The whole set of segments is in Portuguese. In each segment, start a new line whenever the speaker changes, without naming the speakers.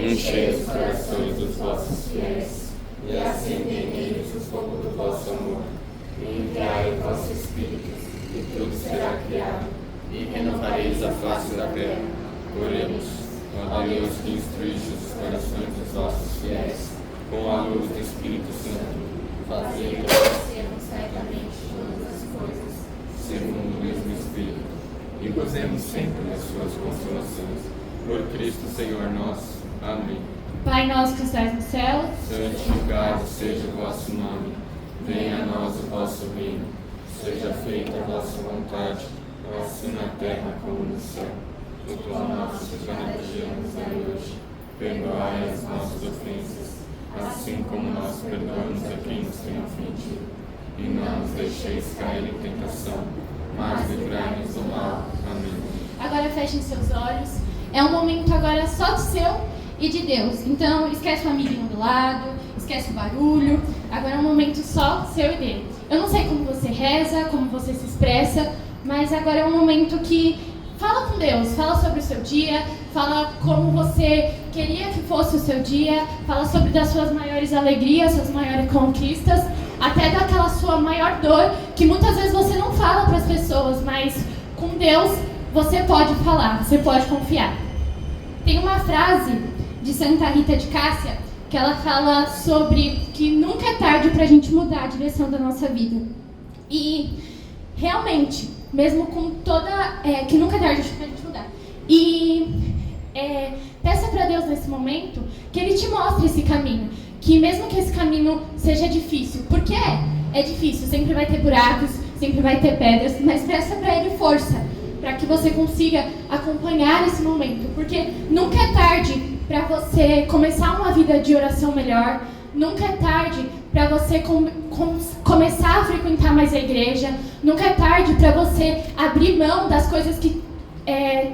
Enchei os corações dos vossos fiéis, e acendei neles o fogo do vosso amor. Enviai o vosso Espírito, e tudo será criado, e renovareis a face da terra. Oremos, ó Deus que instruíste os corações dos vossos fiéis, com a luz do Espírito Santo, fazei que conhecemos certamente todas as coisas, segundo o mesmo Espírito, e gozemos sempre das suas consolações. Por Cristo Senhor nosso. Amém.
Pai nosso que estás no céu,
santificado seja o vosso nome. Venha a nós o vosso reino. Seja feita a vossa vontade, assim na terra como no céu. O pão nosso de cada dia nos dai hoje. Perdoai as nossas ofensas, assim como nós perdoamos a quem nos tem ofendido. E não nos deixeis cair em tentação, mas livrai-nos do mal. Amém.
Agora fechem seus olhos. É um momento agora só do seu e de Deus. Então esquece o amiguinho do lado, esquece o barulho. Agora é um momento só seu e dele. Eu não sei como você reza, como você se expressa, mas agora é um momento que fala com Deus, fala sobre o seu dia, fala como você queria que fosse o seu dia, fala sobre das suas maiores alegrias, suas maiores conquistas, até daquela sua maior dor, que muitas vezes você não fala para as pessoas, mas com Deus você pode falar, você pode confiar. Tem uma frase de Santa Rita de Cássia que ela fala sobre que nunca é tarde para a gente mudar a direção da nossa vida. E realmente, mesmo com toda... que nunca é tarde para a gente mudar. E peça para Deus nesse momento que Ele te mostre esse caminho. Que mesmo que esse caminho seja difícil, porque é difícil, sempre vai ter buracos, sempre vai ter pedras, mas peça para Ele força, para que você consiga acompanhar esse momento, porque nunca é tarde para você começar uma vida de oração melhor, nunca é tarde para você começar a frequentar mais a igreja, nunca é tarde para você abrir mão das coisas que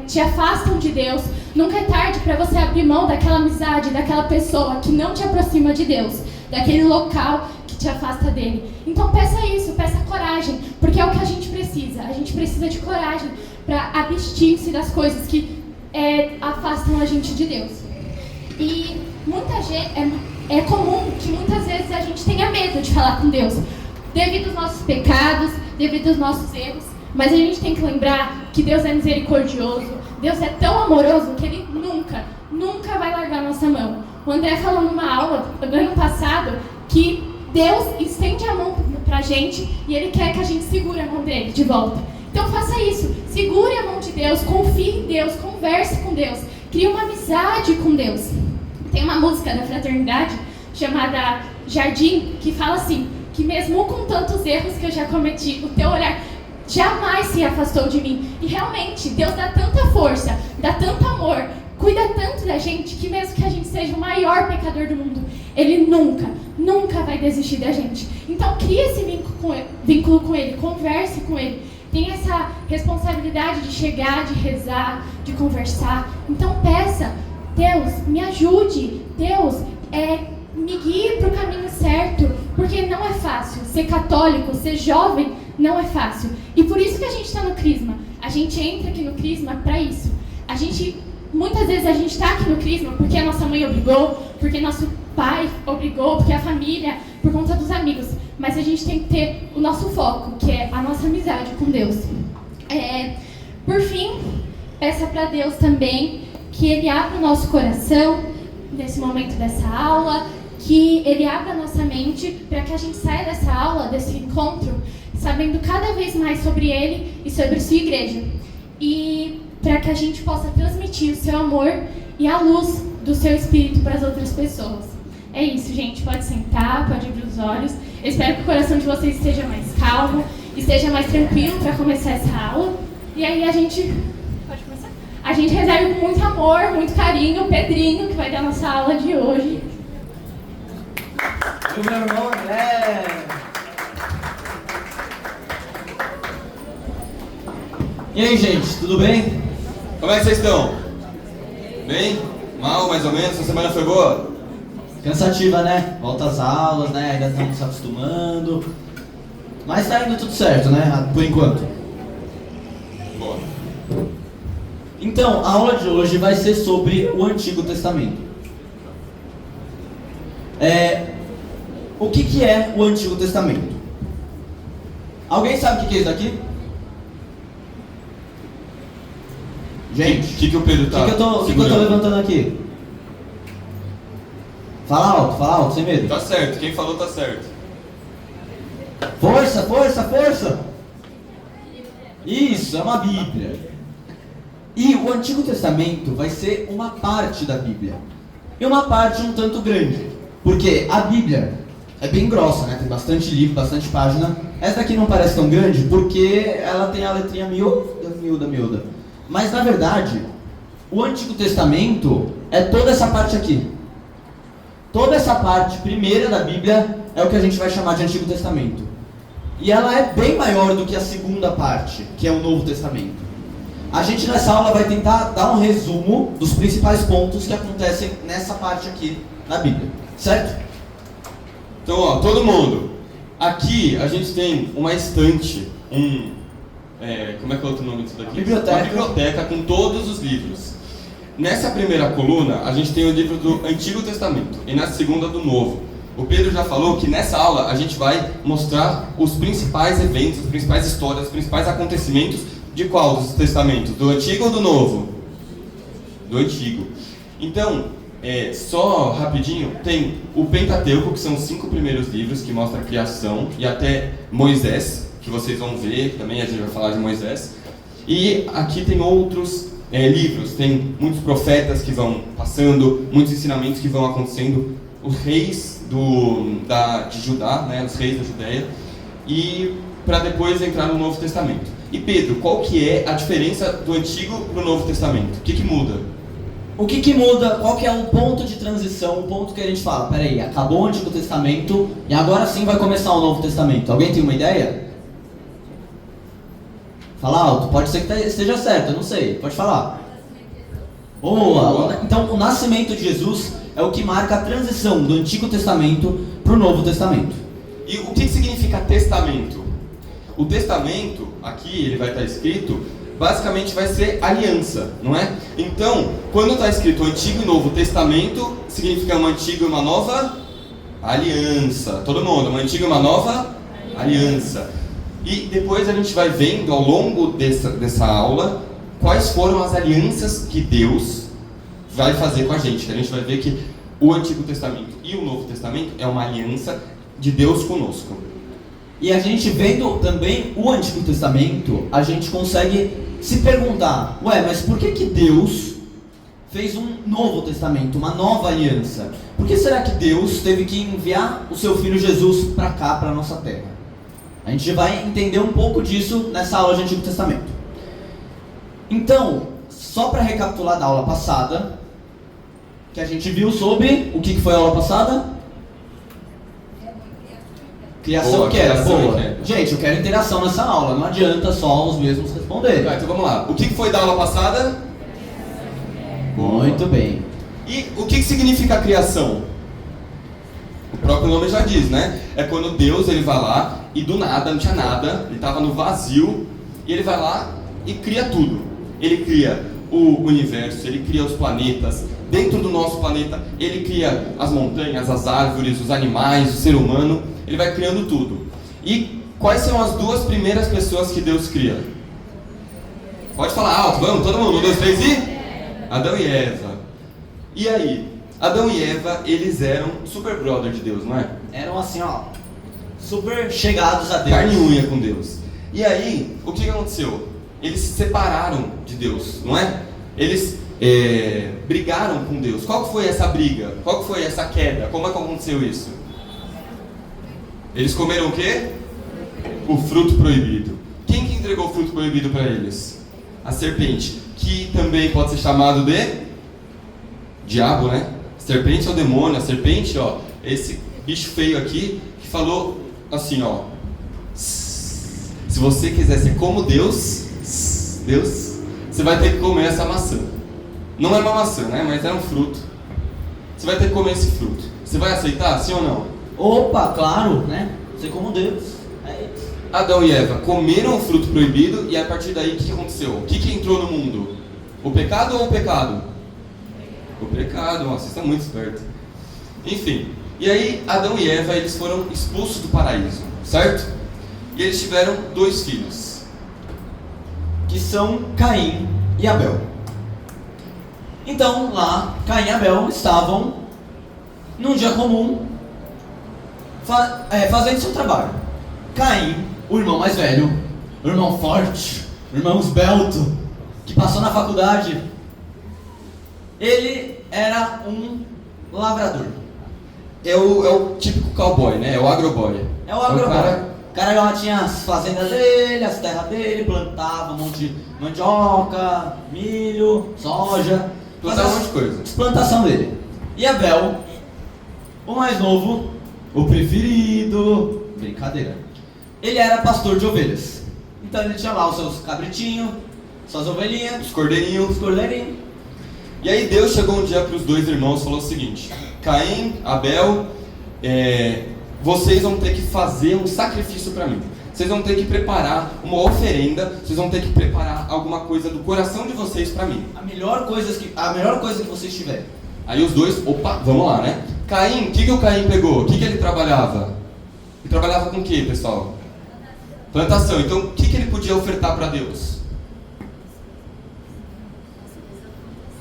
te afastam de Deus, nunca é tarde para você abrir mão daquela amizade, daquela pessoa que não te aproxima de Deus, daquele local que te afasta dele. Então peça isso, peça coragem, porque é o que a gente precisa de coragem para abster-se das coisas que afastam a gente de Deus. E muita gente, é comum que muitas vezes a gente tenha medo de falar com Deus, devido aos nossos pecados, devido aos nossos erros, mas a gente tem que lembrar que Deus é misericordioso, Deus é tão amoroso que Ele nunca vai largar a nossa mão. O André falou numa aula do ano passado que Deus estende a mão pra gente e Ele quer que a gente segure a mão dele de volta. Então faça isso, segure a mão de Deus, confie em Deus, converse com Deus, crie uma amizade com Deus. Tem uma música da Fraternidade chamada Jardim que fala assim, que mesmo com tantos erros que eu já cometi, o teu olhar jamais se afastou de mim. E realmente, Deus dá tanta força, dá tanto amor, cuida tanto da gente, que mesmo que a gente seja o maior pecador do mundo, Ele nunca vai desistir da gente. Então crie esse vínculo com Ele, converse com Ele. Tenha essa responsabilidade de chegar, de rezar, de conversar. Então peça, Deus, me ajude, Deus, me guie para o caminho certo, porque não é fácil. Ser católico, ser jovem, não é fácil. E por isso que a gente está no Crisma. A gente entra aqui no Crisma para isso. Muitas vezes a gente está aqui no Crisma porque a nossa mãe obrigou, porque nosso pai obrigou, porque a família, por conta dos amigos. Mas a gente tem que ter o nosso foco, que é a nossa amizade com Deus. Por fim, peça para Deus também que Ele abra o nosso coração nesse momento dessa aula, que Ele abra a nossa mente para que a gente saia dessa aula, desse encontro, sabendo cada vez mais sobre Ele e sobre sua igreja. E para que a gente possa transmitir o seu amor e a luz do seu Espírito para as outras pessoas. É isso, gente. Pode sentar, pode abrir os olhos. Eu espero que o coração de vocês esteja mais calmo, esteja mais tranquilo para começar essa aula. E aí a gente... Pode começar? A gente recebe com muito amor, muito carinho o Pedrinho, que vai dar a nossa aula de hoje.
O meu irmão André. E aí, gente, tudo bem?
Como é que vocês estão? Bem? Mal, mais ou menos? Essa semana foi boa?
Cansativa, né? Volta às aulas, né? Ainda estamos se acostumando. Mas tá indo tudo certo, né? Por enquanto.
Boa.
Então, a aula de hoje vai ser sobre o Antigo Testamento. O que é o Antigo Testamento? Alguém sabe o que é isso daqui? Gente,
O que o Pedro tá
o que eu tô
segurando?
levantando aqui? Fala alto, sem medo.
Tá certo, quem falou tá certo.
Força, força, força! Isso, é uma Bíblia. E o Antigo Testamento vai ser uma parte da Bíblia. E uma parte um tanto grande. Porque a Bíblia é bem grossa, né? Tem bastante livro, bastante página. Essa daqui não parece tão grande porque ela tem a letrinha miúda. Mas na verdade, o Antigo Testamento é toda essa parte aqui. Toda essa parte primeira da Bíblia é o que a gente vai chamar de Antigo Testamento. E ela é bem maior do que a segunda parte, que é o Novo Testamento. A gente nessa aula vai tentar dar um resumo dos principais pontos que acontecem nessa parte aqui da Bíblia, certo?
Então, ó, todo mundo. Aqui a gente tem uma estante, como é que é o outro nome disso daqui?
Biblioteca.
Uma biblioteca com todos os livros. Nessa primeira coluna, a gente tem o livro do Antigo Testamento e na segunda do Novo. O Pedro já falou que nessa aula a gente vai mostrar os principais eventos, as principais histórias, os principais acontecimentos de qual dos testamentos? Do Antigo ou do Novo? Do Antigo. Então, só rapidinho, tem o Pentateuco, que são os 5 primeiros livros que mostram a criação, e até Moisés, que vocês vão ver, também a gente vai falar de Moisés. E aqui tem outros livros, tem muitos profetas que vão passando, muitos ensinamentos que vão acontecendo, os reis de Judá, né, os reis da Judéia, e para depois entrar no Novo Testamento. E Pedro, qual que é a diferença do Antigo para o Novo Testamento? O que muda?
O que muda? Qual que é o ponto de transição, o ponto que a gente fala, peraí, acabou o Antigo Testamento e agora sim vai começar o Novo Testamento. Alguém tem uma ideia? Fala alto, pode ser que esteja certo, eu não sei, pode falar. Boa! Então o nascimento de Jesus é o que marca a transição do Antigo Testamento para o Novo Testamento.
E o que significa testamento? O testamento, aqui ele vai estar escrito, basicamente vai ser aliança, não é? Então, quando está escrito Antigo e Novo Testamento, significa uma antiga e uma nova aliança. Todo mundo, uma antiga e uma nova aliança. E depois a gente vai vendo ao longo dessa aula quais foram as alianças que Deus vai fazer com a gente. A gente vai ver que o Antigo Testamento e o Novo Testamento é uma aliança de Deus conosco.
E a gente vendo também o Antigo Testamento, a gente consegue se perguntar, mas por que Deus fez um Novo Testamento, uma nova aliança? Por que será que Deus teve que enviar o seu Filho Jesus para cá, para a nossa terra? A gente vai entender um pouco disso nessa aula de Antigo Testamento. Então, só para recapitular da aula passada, que a gente viu sobre o que foi a aula passada? Criação e queda, boa. Gente, eu quero interação nessa aula, não adianta só os mesmos responderem.
Então vamos lá. O que foi da aula passada?
Muito bem.
E o que significa a criação? O próprio nome já diz, né? É quando Deus ele vai lá e do nada, não tinha nada, ele estava no vazio, e ele vai lá e cria tudo. Ele cria o universo, ele cria os planetas. Dentro do nosso planeta, ele cria as montanhas, as árvores, os animais, o ser humano. Ele vai criando tudo. E quais são as 2 primeiras pessoas que Deus cria? Pode falar alto, vamos, todo mundo, 1, 2, 3 e... Adão e Eva. E aí? Adão e Eva, eles eram super brother de Deus, não é?
Eram assim, super chegados a Deus.
Carne e unha com Deus. E aí, o que aconteceu? Eles se separaram de Deus, não é? Eles brigaram com Deus. Qual que foi essa briga? Qual que foi essa queda? Como é que aconteceu isso? Eles comeram o quê? O fruto proibido. Quem que entregou o fruto proibido para eles? A serpente, que também pode ser chamado de diabo, né? Serpente é o demônio. A serpente, esse bicho feio aqui, que falou assim, se você quiser ser como Deus, você vai ter que comer essa maçã. Não é uma maçã, né? Mas é um fruto. Você vai ter que comer esse fruto. Você vai aceitar, sim ou não?
Opa, claro, né? Ser como Deus. É isso.
Adão e Eva comeram o fruto proibido e a partir daí o que aconteceu? O que entrou no mundo? O pecado ou o pecado? O pecado, vocês estão muito espertos. Enfim, E aí, Adão e Eva, eles foram expulsos do paraíso, certo? E eles tiveram 2 filhos,
que são Caim e Abel. Então, lá, Caim e Abel estavam, num dia comum, fazendo seu trabalho. Caim, o irmão mais velho, o irmão forte, o irmão esbelto, que passou na faculdade, ele era um lavrador.
É o típico cowboy, né? É o agroboy.
É o agroboy. O cara lá tinha as fazendas dele, as terras dele, plantava um monte de mandioca, milho, soja,
Plantava um monte de coisa.
plantação dele. E Abel, o mais novo, o preferido, brincadeira, ele era pastor de ovelhas. Então ele tinha lá os seus cabritinhos, suas ovelhinhas,
Os cordeirinhos.
os cordeirinhos.
E aí Deus chegou um dia para os 2 irmãos e falou o seguinte: Caim, Abel, vocês vão ter que fazer um sacrifício para mim. Vocês vão ter que preparar uma oferenda. Vocês vão ter que preparar alguma coisa do coração de vocês para mim.
A melhor coisa que vocês tiverem.
Aí os 2, opa, vamos lá, né? Caim, o que o Caim pegou? O que ele trabalhava? Ele trabalhava com o que, pessoal? Plantação. Então, o que ele podia ofertar para Deus?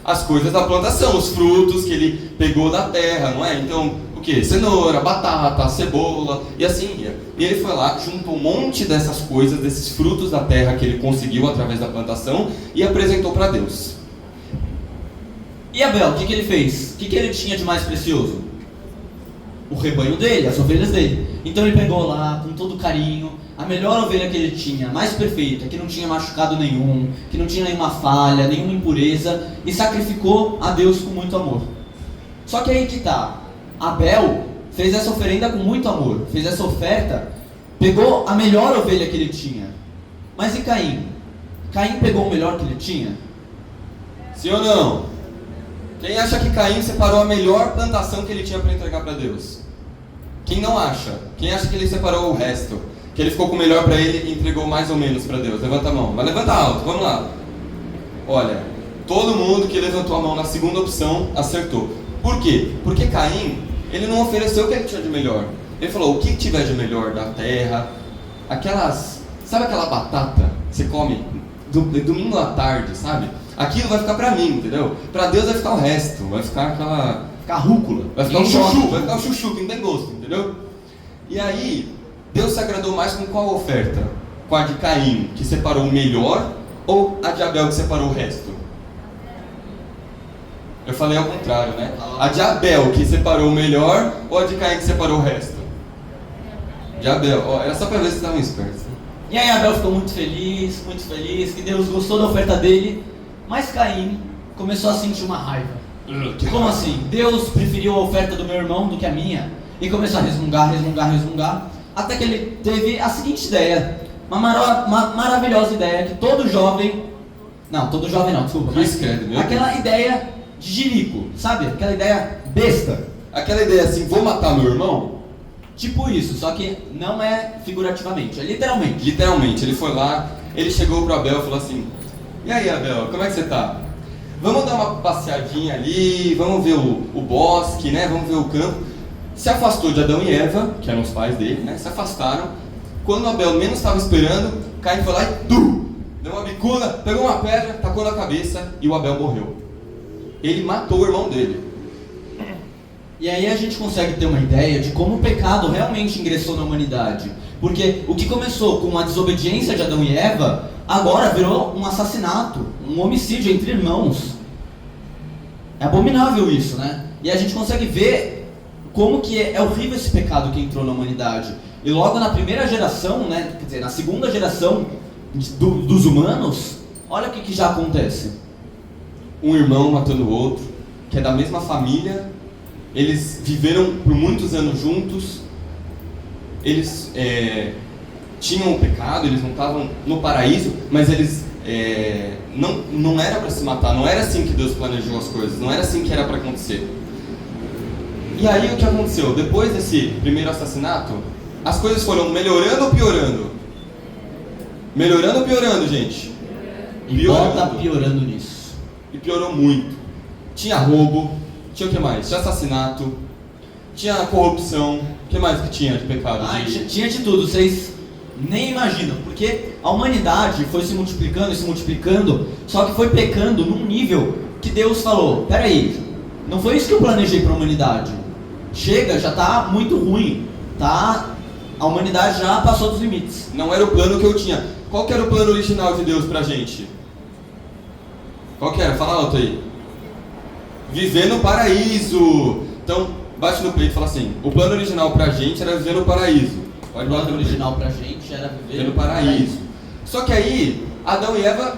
As coisas da plantação, os frutos que ele pegou da terra, não é? Então, o que? Cenoura, batata, cebola, e assim ia. E ele foi lá, juntou um monte dessas coisas, desses frutos da terra que ele conseguiu através da plantação, e apresentou para Deus.
E Abel, o que ele fez? O que ele tinha de mais precioso? O rebanho dele, as ovelhas dele. Então ele pegou lá, com todo carinho, a melhor ovelha que ele tinha, mais perfeita, que não tinha machucado nenhum, que não tinha nenhuma falha, nenhuma impureza, e sacrificou a Deus com muito amor. Só que aí que tá, Abel fez essa oferenda com muito amor, fez essa oferta, pegou a melhor ovelha que ele tinha. Mas e Caim? Caim pegou o melhor que ele tinha?
Sim ou não? Quem acha que Caim separou a melhor plantação que ele tinha para entregar para Deus? Quem não acha? Quem acha que ele separou o resto? Que ele ficou com o melhor para ele e entregou mais ou menos para Deus? Levanta a mão. Mas levanta alto, vamos lá. Olha, todo mundo que levantou a mão na segunda opção acertou. Por quê? Porque Caim, ele não ofereceu o que ele tinha de melhor. Ele falou, o que tiver de melhor da terra, sabe aquela batata que você come domingo à tarde, sabe? Aquilo vai ficar pra mim, entendeu? Pra Deus vai ficar o resto, vai ficar aquela rúcula, vai ficar o chuchu que não tem gosto, entendeu? E aí, Deus se agradou mais com qual oferta? Com a de Caim, que separou o melhor, ou a de Abel, que separou o resto? Eu falei ao contrário, né? A de Abel, que separou o melhor, ou a de Caim, que separou o resto? De Abel. Ó, era só pra ver se estavam espertos.
E aí Abel ficou muito feliz, que Deus gostou da oferta dele, mas Caim começou a sentir uma raiva. Como assim? Deus preferiu a oferta do meu irmão do que a minha? E começou a resmungar, até que ele teve a seguinte ideia, uma maravilhosa ideia que todo jovem não, desculpa, mas aquela ideia de jirico, sabe? Aquela ideia besta.
Aquela ideia assim, vou matar meu irmão?
Tipo isso, só que não é figurativamente, é literalmente.
Literalmente, ele foi lá, ele chegou pro Abel e falou assim, e aí Abel, como é que você tá? Vamos dar uma passeadinha ali, vamos ver o bosque, né? Vamos ver o campo. Se afastou de Adão e Eva, que eram os pais dele, né? Se afastaram. Quando Abel menos estava esperando, Caim foi lá e deu uma bicuda, pegou uma pedra, tacou na cabeça e o Abel morreu. Ele matou o irmão dele.
E aí a gente consegue ter uma ideia de como o pecado realmente ingressou na humanidade. Porque o que começou com a desobediência de Adão e Eva, agora virou um assassinato, um homicídio entre irmãos. É abominável isso, né? E a gente consegue ver como que é horrível esse pecado que entrou na humanidade. E logo na primeira geração, né, quer dizer, na segunda geração dos humanos, olha o que já acontece.
Um irmão matando o outro, que é da mesma família, eles viveram por muitos anos juntos, eles tinham o pecado, eles não estavam no paraíso, mas eles não era para se matar, não era assim que Deus planejou as coisas, não era assim que era para acontecer. E aí o que aconteceu? Depois desse primeiro assassinato, as coisas foram melhorando ou piorando? Melhorando ou piorando, gente?
Piorando. Tá piorando nisso.
E piorou muito. Tinha roubo, tinha o que mais? Tinha assassinato, tinha corrupção, o que mais que tinha de pecado?
Tinha de tudo, vocês nem imaginam, porque a humanidade foi se multiplicando, só que foi pecando num nível que Deus falou, peraí, não foi isso que eu planejei para a humanidade, chega, já está muito ruim, tá? A humanidade já passou dos limites.
Não era o plano que eu tinha. Qual que era o plano original de Deus pra gente? Qual que era? Fala alto aí. Viver no paraíso. Então, bate no peito e fala assim, o plano original pra gente era viver no paraíso.
O plano original pra gente era viver
no paraíso. Só que aí, Adão e Eva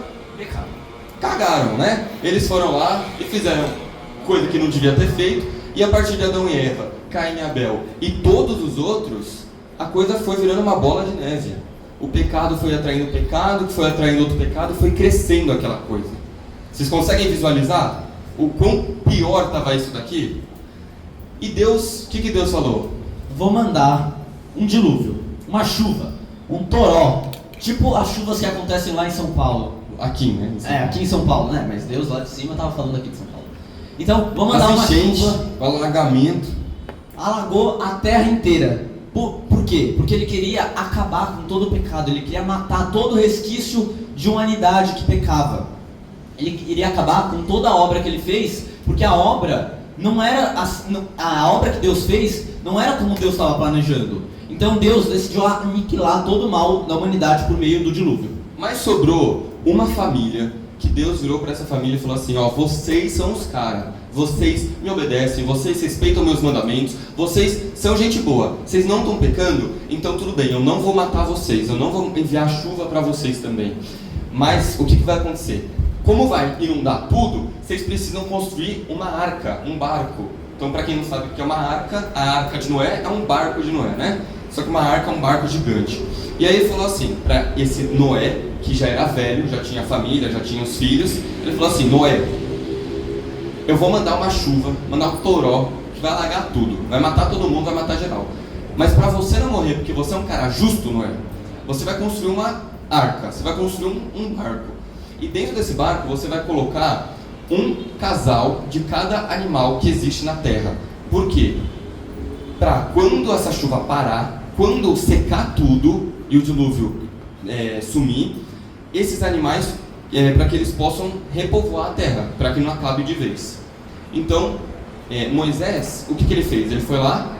cagaram, né? Eles foram lá e fizeram coisa que não devia ter feito. E a partir de Adão e Eva, Caim e Abel e todos os outros, a coisa foi virando uma bola de neve. O pecado foi atraindo pecado, que foi atraindo outro pecado, foi crescendo aquela coisa. Vocês conseguem visualizar o quão pior estava isso daqui? E Deus, o que Deus falou?
Vou mandar um dilúvio, uma chuva, um toró, tipo as chuvas que acontecem lá em São Paulo.
Aqui, né?
Aqui em São Paulo, né? Mas Deus lá de cima estava falando aqui de São Paulo. Então, vou mandar uma chuva,
alagamento.
Alagou a terra inteira. Por quê? Porque ele queria acabar com todo o pecado, ele queria matar todo resquício de humanidade que pecava. Ele iria acabar com toda a obra que ele fez, porque a obra não era a obra que Deus fez não era como Deus estava planejando. Então Deus decidiu aniquilar todo o mal da humanidade por meio do dilúvio.
Mas sobrou uma família que Deus virou para essa família e falou assim, ó, vocês são os caras, vocês me obedecem, vocês respeitam meus mandamentos, vocês são gente boa, vocês não estão pecando, então tudo bem, eu não vou matar vocês, eu não vou enviar chuva para vocês também. Mas o que vai acontecer? Como vai inundar tudo, vocês precisam construir uma arca, um barco. Então, para quem não sabe o que é uma arca, a arca de Noé é um barco de Noé, né? Só que uma arca é um barco gigante. E aí ele falou assim, para esse Noé, que já era velho, já tinha família, já tinha os filhos, ele falou assim, Noé, eu vou mandar uma chuva, mandar um toró, que vai alagar tudo, vai matar todo mundo, vai matar geral. Mas para você não morrer, porque você é um cara justo, Noé, você vai construir uma arca, você vai construir um barco. E dentro desse barco você vai colocar um casal de cada animal que existe na terra. Por quê? Para quando essa chuva parar, quando secar tudo e o dilúvio sumir, esses animais, para que eles possam repovoar a terra, para que não acabe de vez. Então, Moisés, o que ele fez? Ele foi lá?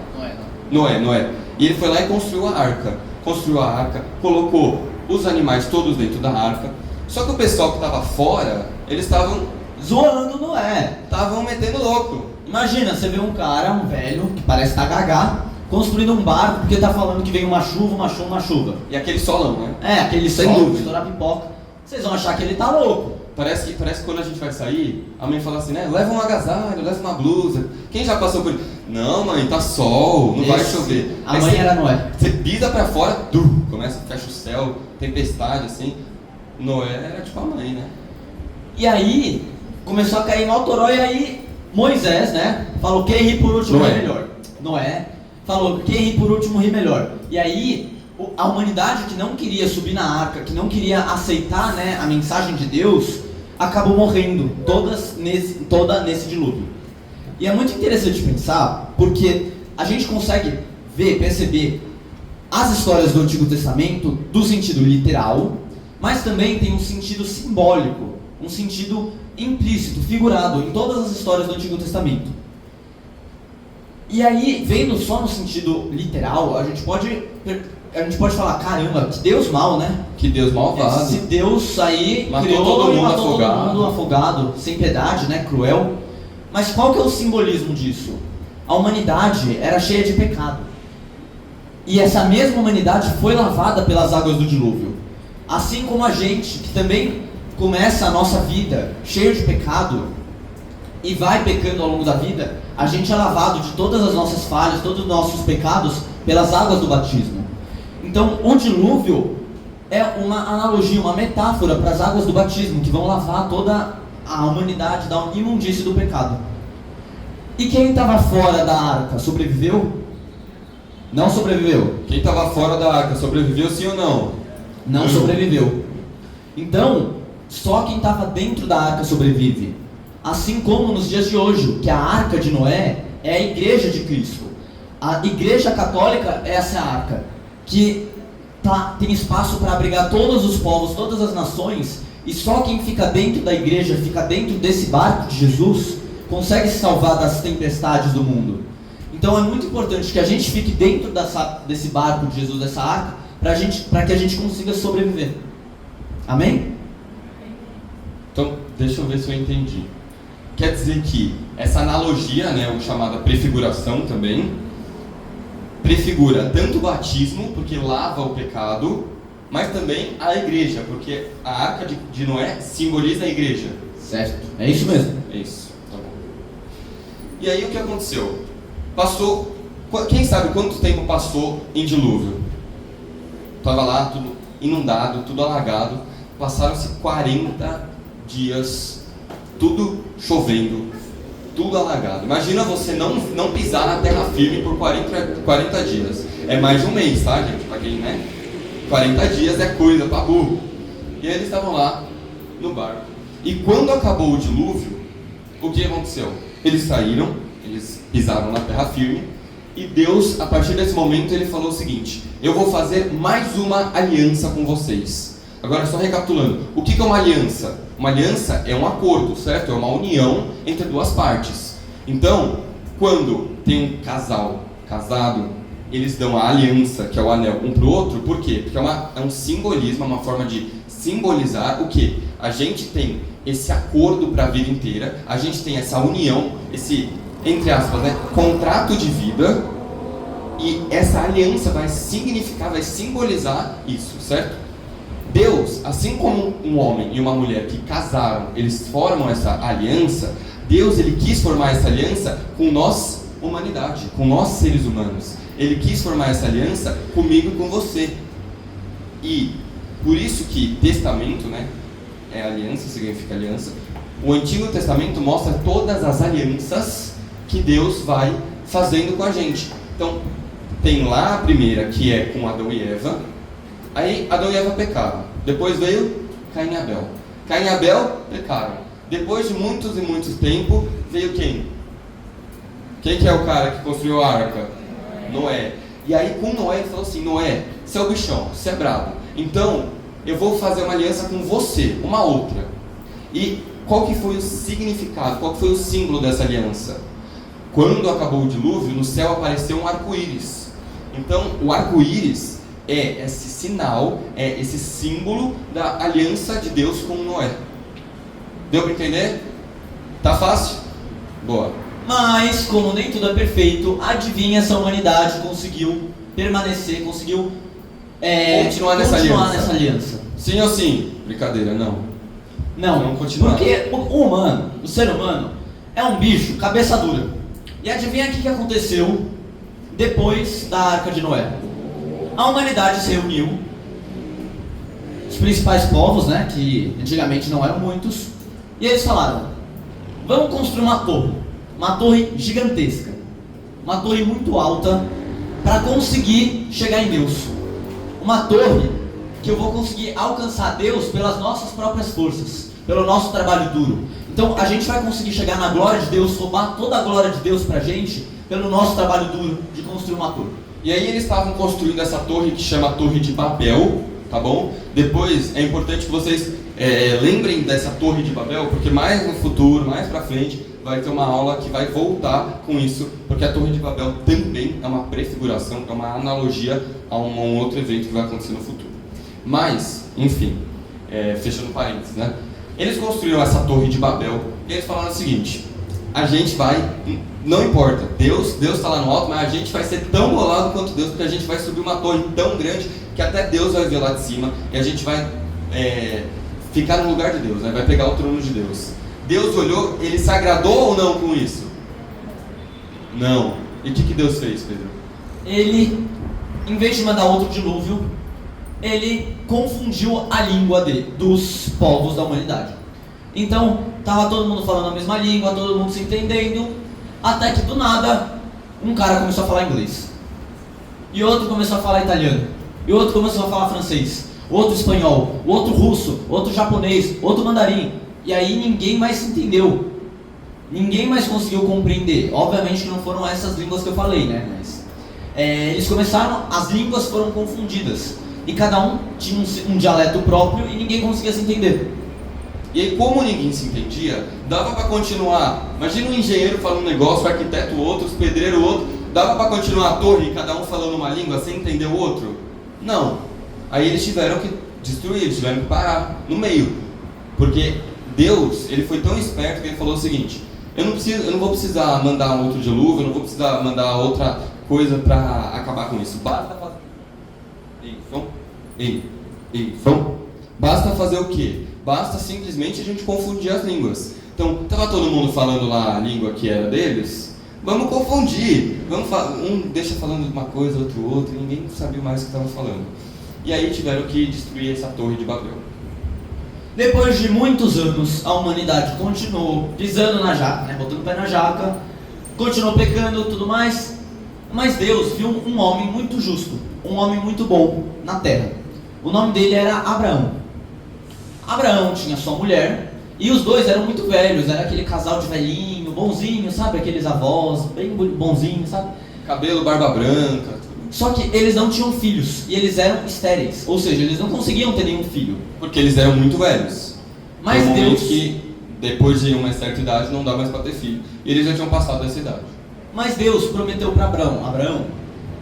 Noé. E ele foi lá e construiu a arca, colocou os animais todos dentro da arca. Só que o pessoal que estava fora, eles estavam
zoando Noé,
estavam metendo louco.
Imagina, você vê um cara, um velho, que parece estar gagá, construindo um barco porque tá falando que vem uma chuva.
E aquele solão, né?
Aquele sol, estourar pipoca. Vocês vão achar que ele tá louco.
Parece que quando a gente vai sair, a mãe fala assim, né? Leva um agasalho, leva uma blusa. Quem já passou por isso? Não, mãe, tá sol, não vai chover.
A mãe era Noé.
Você pisa pra fora, começa, fecha o céu, tempestade, assim. Noé era tipo a mãe, né?
E aí, começou a cair mal toró, e aí Moisés, né? Falou, quem ri por último ri melhor. Noé falou, quem ri por último ri melhor. E aí, a humanidade que não queria subir na arca, que não queria aceitar, né, a mensagem de Deus, acabou morrendo, toda nesse dilúvio. E é muito interessante pensar, porque a gente consegue perceber as histórias do Antigo Testamento do sentido literal, mas também tem um sentido simbólico, um sentido implícito, figurado em todas as histórias do Antigo Testamento. E aí, vendo só no sentido literal, a gente pode falar, caramba, que Deus mal, né?
Que Deus malvado.
Se Deus aí
matou todo mundo
afogado, sem piedade, né? Cruel. Mas qual que é o simbolismo disso? A humanidade era cheia de pecado. E essa mesma humanidade foi lavada pelas águas do dilúvio. Assim como a gente, que também começa a nossa vida cheio de pecado e vai pecando ao longo da vida, a gente é lavado de todas as nossas falhas, todos os nossos pecados pelas águas do batismo. Então, o dilúvio é uma analogia, uma metáfora para as águas do batismo, que vão lavar toda a humanidade da imundície do pecado. E quem estava fora da arca sobreviveu? Não sobreviveu.
Quem estava fora da arca sobreviveu, sim ou não?
Não sobreviveu. Então, só quem estava dentro da arca sobrevive. Assim como nos dias de hoje, que a arca de Noé é a igreja de Cristo. A Igreja Católica é essa arca, que tem espaço para abrigar todos os povos, todas as nações, e só quem fica dentro da igreja, fica dentro desse barco de Jesus, consegue se salvar das tempestades do mundo. Então é muito importante que a gente fique dentro desse barco de Jesus, dessa arca, para que a gente consiga sobreviver. Amém?
Então, deixa eu ver se eu entendi. Quer dizer que essa analogia, né, o chamada prefiguração também, prefigura tanto o batismo, porque lava o pecado, mas também a igreja, porque a arca de Noé simboliza a igreja.
Certo, é isso mesmo.
É isso, tá bom. E aí o que aconteceu? Passou, quem sabe quanto tempo passou em dilúvio? Estava lá tudo inundado, tudo alagado, passaram-se 40 dias, tudo chovendo, tudo alagado. Imagina você não pisar na terra firme por 40 dias. É mais de um mês, tá, gente? Pra quem, né? 40 dias é coisa pra burro. E aí eles estavam lá no barco. E quando acabou o dilúvio, o que aconteceu? Eles saíram, eles pisaram na terra firme, e Deus, a partir desse momento, ele falou o seguinte: eu vou fazer mais uma aliança com vocês. Agora, só recapitulando, o que é uma aliança? Uma aliança é um acordo, certo? É uma união entre duas partes. Então, quando tem um casal casado, eles dão a aliança, que é o anel, um para o outro. Por quê? Porque é um simbolismo, é uma forma de simbolizar o quê? A gente tem esse acordo para a vida inteira, a gente tem essa união, esse, entre aspas, né, contrato de vida, e essa aliança vai significar, vai simbolizar isso, certo? Deus, assim como um homem e uma mulher que casaram, eles formam essa aliança, Deus, ele quis formar essa aliança com nós, humanidade, com nós seres humanos. Ele quis formar essa aliança comigo e com você. E por isso que testamento, né, é aliança, significa aliança. O Antigo Testamento mostra todas as alianças que Deus vai fazendo com a gente. Então, tem lá a primeira, que é com Adão e Eva. Aí Adão e Eva pecaram. Depois veio Caim e Abel. Caim e Abel pecaram. Depois de muitos e muitos tempos, veio quem? Quem que é o cara que construiu a arca? Noé. E aí com Noé ele falou assim: Noé, você é o bichão, você é brabo. Então, eu vou fazer uma aliança com você, uma outra. E qual que foi o significado, qual que foi o símbolo dessa aliança? Quando acabou o dilúvio, no céu apareceu um arco-íris. Então, o arco-íris é esse sinal, é esse símbolo da aliança de Deus com Noé. Deu para entender? Tá fácil? Boa.
Mas, como nem tudo é perfeito, adivinha, essa humanidade conseguiu permanecer, conseguiu
continuar nessa
aliança.
Sim ou sim? Brincadeira, não.
Não,
continuar.
Porque o ser humano, é um bicho cabeça dura. E adivinha o que aconteceu depois da Arca de Noé? A humanidade se reuniu, os principais povos, né, que antigamente não eram muitos, e eles falaram: vamos construir uma torre gigantesca, uma torre muito alta, para conseguir chegar em Deus. Uma torre que eu vou conseguir alcançar Deus pelas nossas próprias forças, pelo nosso trabalho duro. Então a gente vai conseguir chegar na glória de Deus, roubar toda a glória de Deus pra gente, pelo nosso trabalho duro de construir uma torre.
E aí eles estavam construindo essa torre que chama Torre de Babel, tá bom? Depois é importante que vocês lembrem dessa Torre de Babel, porque mais no futuro, mais pra frente, vai ter uma aula que vai voltar com isso, porque a Torre de Babel também é uma prefiguração, é uma analogia a um outro evento que vai acontecer no futuro. Mas, enfim, fechando parênteses, né? Eles construíram essa Torre de Babel e eles falaram o seguinte: a gente vai, não importa, Deus está lá no alto, mas a gente vai ser tão bolado quanto Deus, porque a gente vai subir uma torre tão grande que até Deus vai ver lá de cima e a gente vai ficar no lugar de Deus, né? Vai pegar o trono de Deus. Deus olhou, ele se agradou ou não com isso? Não. E o que Deus fez, Pedro?
Ele, em vez de mandar outro dilúvio, ele confundiu a língua dos povos da humanidade. Então, estava todo mundo falando a mesma língua, todo mundo se entendendo, até que do nada, um cara começou a falar inglês, e outro começou a falar italiano, e outro começou a falar francês, outro espanhol, outro russo, outro japonês, outro mandarim, e aí ninguém mais se entendeu, ninguém mais conseguiu compreender. Obviamente que não foram essas línguas que eu falei, né? Mas eles começaram, as línguas foram confundidas. E cada um tinha um dialeto próprio e ninguém conseguia se entender.
E aí, como ninguém se entendia, dava para continuar. Imagina um engenheiro falando um negócio, o arquiteto outro, os pedreiros outro. Dava para continuar a torre, cada um falando uma língua sem entender o outro? Não. Aí eles tiveram que destruir, eles tiveram que parar no meio. Porque Deus, ele foi tão esperto que ele falou o seguinte: eu não vou precisar mandar um outro dilúvio, eu não vou precisar mandar outra coisa para acabar com isso. Basta fazer... Basta fazer o quê? Basta simplesmente a gente confundir as línguas. Então, estava todo mundo falando lá a língua que era deles. Vamos confundir. Um deixa falando uma coisa, outro outra, e ninguém sabia mais o que estava falando. E aí tiveram que destruir essa torre de Babel.
Depois de muitos anos, a humanidade continuou pisando na jaca, botando o pé na jaca, continuou pecando e tudo mais. Mas Deus viu um homem muito justo, um homem muito bom na terra. O nome dele era Abraão. Abraão tinha sua mulher, e os dois eram muito velhos, era aquele casal de velhinho, bonzinho, sabe? Aqueles avós, bem bonzinhos, sabe?
Cabelo, barba branca.
Só que eles não tinham filhos, e eles eram estéreis, ou seja, eles não conseguiam ter nenhum filho.
Porque eles eram muito velhos.
Mas Deus...
que depois de uma certa idade não dá mais para ter filho. E eles já tinham passado dessa idade.
Mas Deus prometeu para Abraão: Abraão,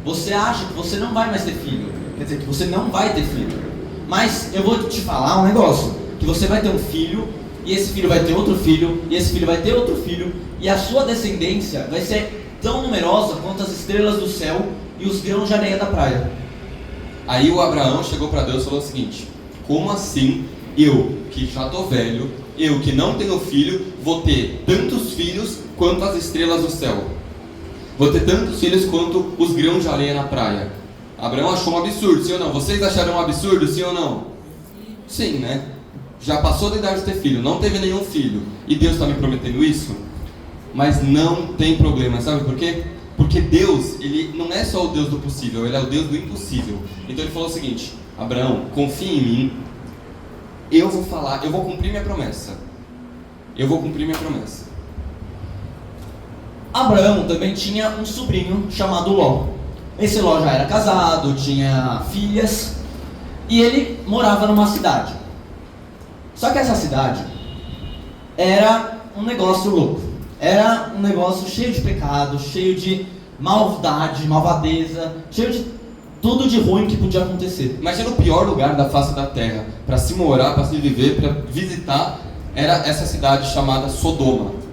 você acha que você não vai mais ter filho, quer dizer, que você não vai ter filho. Mas eu vou te falar um negócio, que você vai ter um filho, e esse filho vai ter outro filho, e esse filho vai ter outro filho, e a sua descendência vai ser tão numerosa quanto as estrelas do céu e os grãos de areia da praia.
Aí o Abraão chegou para Deus e falou o seguinte: como assim eu, que já estou velho, eu que não tenho filho, vou ter tantos filhos quanto as estrelas do céu? Vou ter tantos filhos quanto os grãos de areia na praia? Abraão achou um absurdo, sim ou não? Vocês acharam um absurdo, sim ou não? Sim, né? Já passou da idade de ter filho, não teve nenhum filho, e Deus está me prometendo isso? Mas não tem problema, sabe por quê? Porque Deus, ele não é só o Deus do possível, ele é o Deus do impossível. Então ele falou o seguinte: Abraão, confia em mim, eu vou cumprir minha promessa. Eu vou cumprir minha promessa.
Abraão também tinha um sobrinho chamado Ló. Esse Ló já era casado, tinha filhas, e ele morava numa cidade. Só que essa cidade era um negócio louco. Era um negócio cheio de pecado, cheio de maldade, malvadeza, cheio de tudo de ruim que podia acontecer.
Imagina o pior lugar da face da terra para se morar, para se viver, para visitar, era essa cidade chamada Sodoma.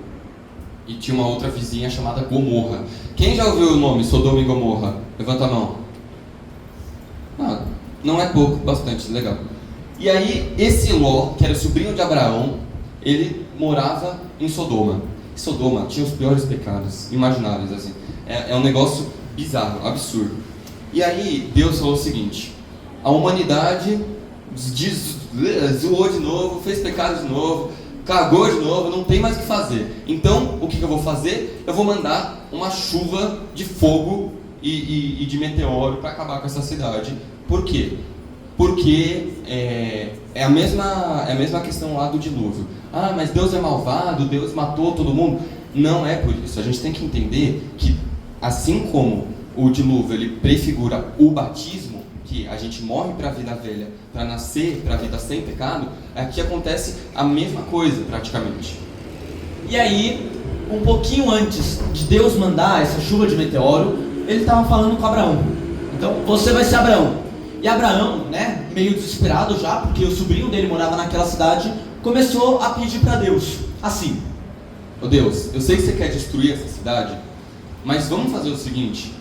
E tinha uma outra vizinha chamada Gomorra. Quem já ouviu o nome Sodoma e Gomorra? Levanta a mão. Ah, não é pouco, bastante, legal. E aí, esse Ló, que era sobrinho de Abraão, ele morava em Sodoma. Sodoma tinha os piores pecados imagináveis, assim. É um negócio bizarro, absurdo. E aí, Deus falou o seguinte: a humanidade zoou de novo, fez pecado de novo, cagou de novo, não tem mais o que fazer. Então, o que eu vou fazer? Eu vou mandar uma chuva de fogo e de meteoro para acabar com essa cidade. Por quê? Porque é a mesma questão lá do dilúvio. Ah, mas Deus é malvado, Deus matou todo mundo. Não é por isso. A gente tem que entender que, assim como o dilúvio ele prefigura o batismo, que a gente morre para a vida velha, para nascer para a vida sem pecado, aqui acontece a mesma coisa praticamente.
E aí, um pouquinho antes de Deus mandar essa chuva de meteoro, ele estava falando com Abraão. Então, você vai ser Abraão. E Abraão, meio desesperado já, porque o sobrinho dele morava naquela cidade, começou a pedir para Deus, assim:
Ô Deus, eu sei que você quer destruir essa cidade, mas vamos fazer o seguinte: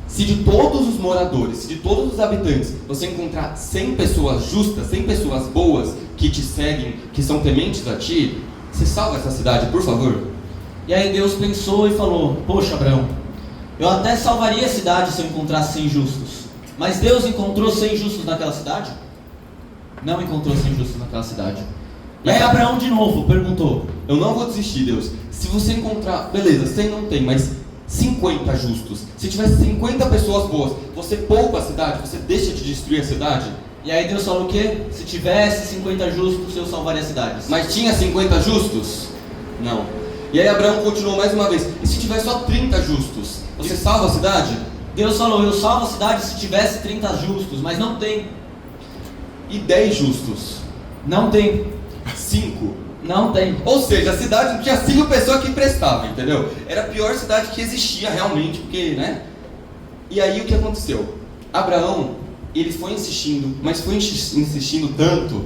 se de todos os moradores, se de todos os habitantes, você encontrar 100 pessoas justas, 100 pessoas boas, que te seguem, que são tementes a ti, você salva essa cidade, por favor?
E aí Deus pensou e falou: poxa, Abraão, eu até salvaria a cidade se eu encontrasse 100 justos. Mas Deus encontrou 100 justos naquela cidade? Não encontrou 100 justos naquela cidade. E aí Abraão de novo perguntou:
eu não vou desistir, Deus. Se você encontrar, beleza, 100 não tem, mas 50 justos. Se tivesse 50 pessoas boas, você poupa a cidade? Você deixa de destruir a cidade?
E aí Deus falou o quê? Se tivesse 50 justos, eu salvaria a cidade.
Mas tinha 50 justos? Não. E aí Abraão continuou mais uma vez: e se tiver só 30 justos, você salva a cidade?
Deus falou, eu salvo a cidade se tivesse 30 justos, mas não tem.
E 10 justos?
Não tem.
5?
Não tem.
Ou seja, a cidade tinha 5 pessoas que prestavam, entendeu? Era a pior cidade que existia realmente, porque, né? E aí o que aconteceu? Abraão, ele foi insistindo, mas foi insistindo tanto,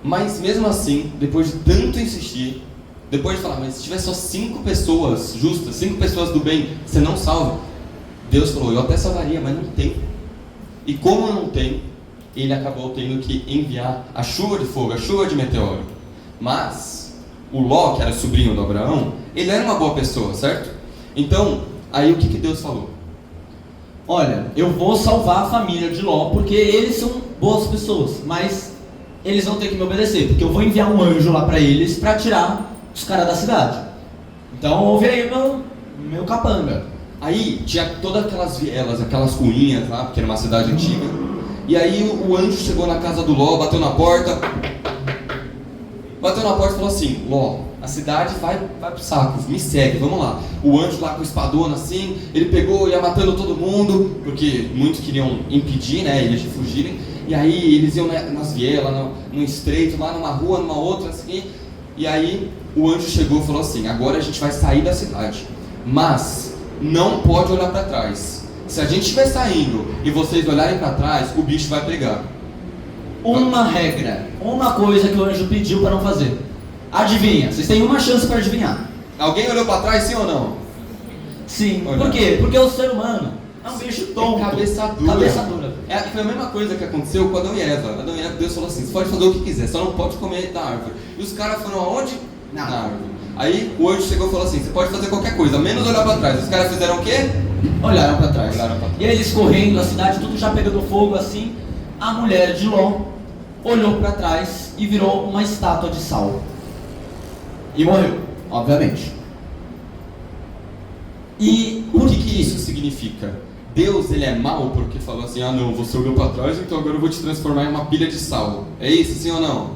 mas mesmo assim, depois de tanto insistir, depois de falar, mas se tiver só 5 pessoas justas, 5 pessoas do bem, você não salva. Deus falou, eu até salvaria, mas não tem. E como não tem, ele acabou tendo que enviar a chuva de fogo, a chuva de meteoro. Mas o Ló, que era sobrinho do Abraão, ele era uma boa pessoa, certo? Então, aí o que Deus falou?
Olha, eu vou salvar a família de Ló, porque eles são boas pessoas, mas eles vão ter que me obedecer, porque eu vou enviar um anjo lá para eles, para tirar os caras da cidade. Então ouve aí meu capanga.
Aí tinha todas aquelas vielas, aquelas ruínas lá, porque era uma cidade antiga. E aí o anjo chegou na casa do Ló, bateu na porta e falou assim, Ló, a cidade vai pro saco, me segue, vamos lá. O anjo lá com o espadona assim, ele pegou e ia matando todo mundo, porque muitos queriam impedir, né, eles de fugirem. E aí eles iam nas vielas, no estreito, lá numa rua, numa outra, assim. E aí o anjo chegou e falou assim, agora a gente vai sair da cidade, mas não pode olhar para trás. Se a gente estiver saindo e vocês olharem para trás, o bicho vai pegar.
Uma regra, uma coisa que o anjo pediu para não fazer. Adivinha, vocês têm uma chance para adivinhar.
Alguém olhou para trás, sim ou não?
Sim. Por quê? Porque o ser humano é um bicho tonto.
Cabeça dura.
Cabeça dura.
Foi a mesma coisa que aconteceu com Adão e Eva. Adão e Eva, Deus falou assim, você pode fazer o que quiser, só não pode comer da árvore. E os caras foram aonde? Na árvore. Aí o anjo chegou e falou assim, você pode fazer qualquer coisa, menos olhar para trás. Os caras fizeram o quê?
Olharam para trás.
Olharam pra trás.
E aí eles correndo, a cidade tudo já pegando fogo assim. A mulher de Ló olhou para trás e virou uma estátua de sal. E morreu, obviamente. E
O que isso significa? Deus, ele é mau porque falou assim, ah não, você olhou para trás, então agora eu vou te transformar em uma pilha de sal. É isso, sim ou não?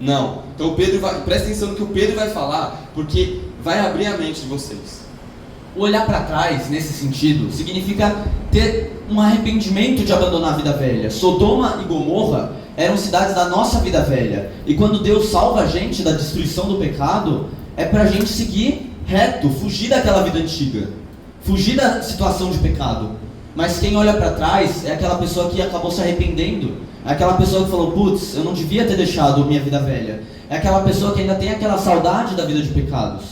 Não. Então o Pedro presta atenção no que o Pedro vai falar, porque vai abrir a mente de vocês.
O olhar para trás, nesse sentido, significa ter um arrependimento de abandonar a vida velha. Sodoma e Gomorra eram cidades da nossa vida velha. E quando Deus salva a gente da destruição do pecado, é pra gente seguir reto, fugir daquela vida antiga, fugir da situação de pecado. Mas quem olha para trás é aquela pessoa que acabou se arrependendo, é aquela pessoa que falou, putz, eu não devia ter deixado minha vida velha. É aquela pessoa que ainda tem aquela saudade da vida de pecados.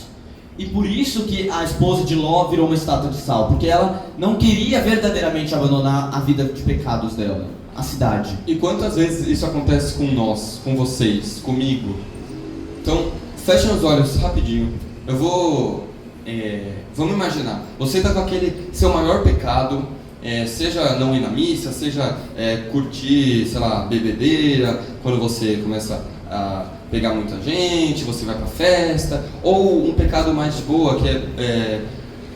E por isso que a esposa de Ló virou uma estátua de sal, porque ela não queria verdadeiramente abandonar a vida de pecados dela, a cidade.
E quantas vezes isso acontece com nós, com vocês, comigo? Então, fechem os olhos rapidinho. Eu vou... vamos imaginar, você está com aquele seu maior pecado, seja não ir na missa, seja curtir, sei lá, bebedeira, quando você começa a pegar muita gente, você vai pra festa, ou um pecado mais de boa, que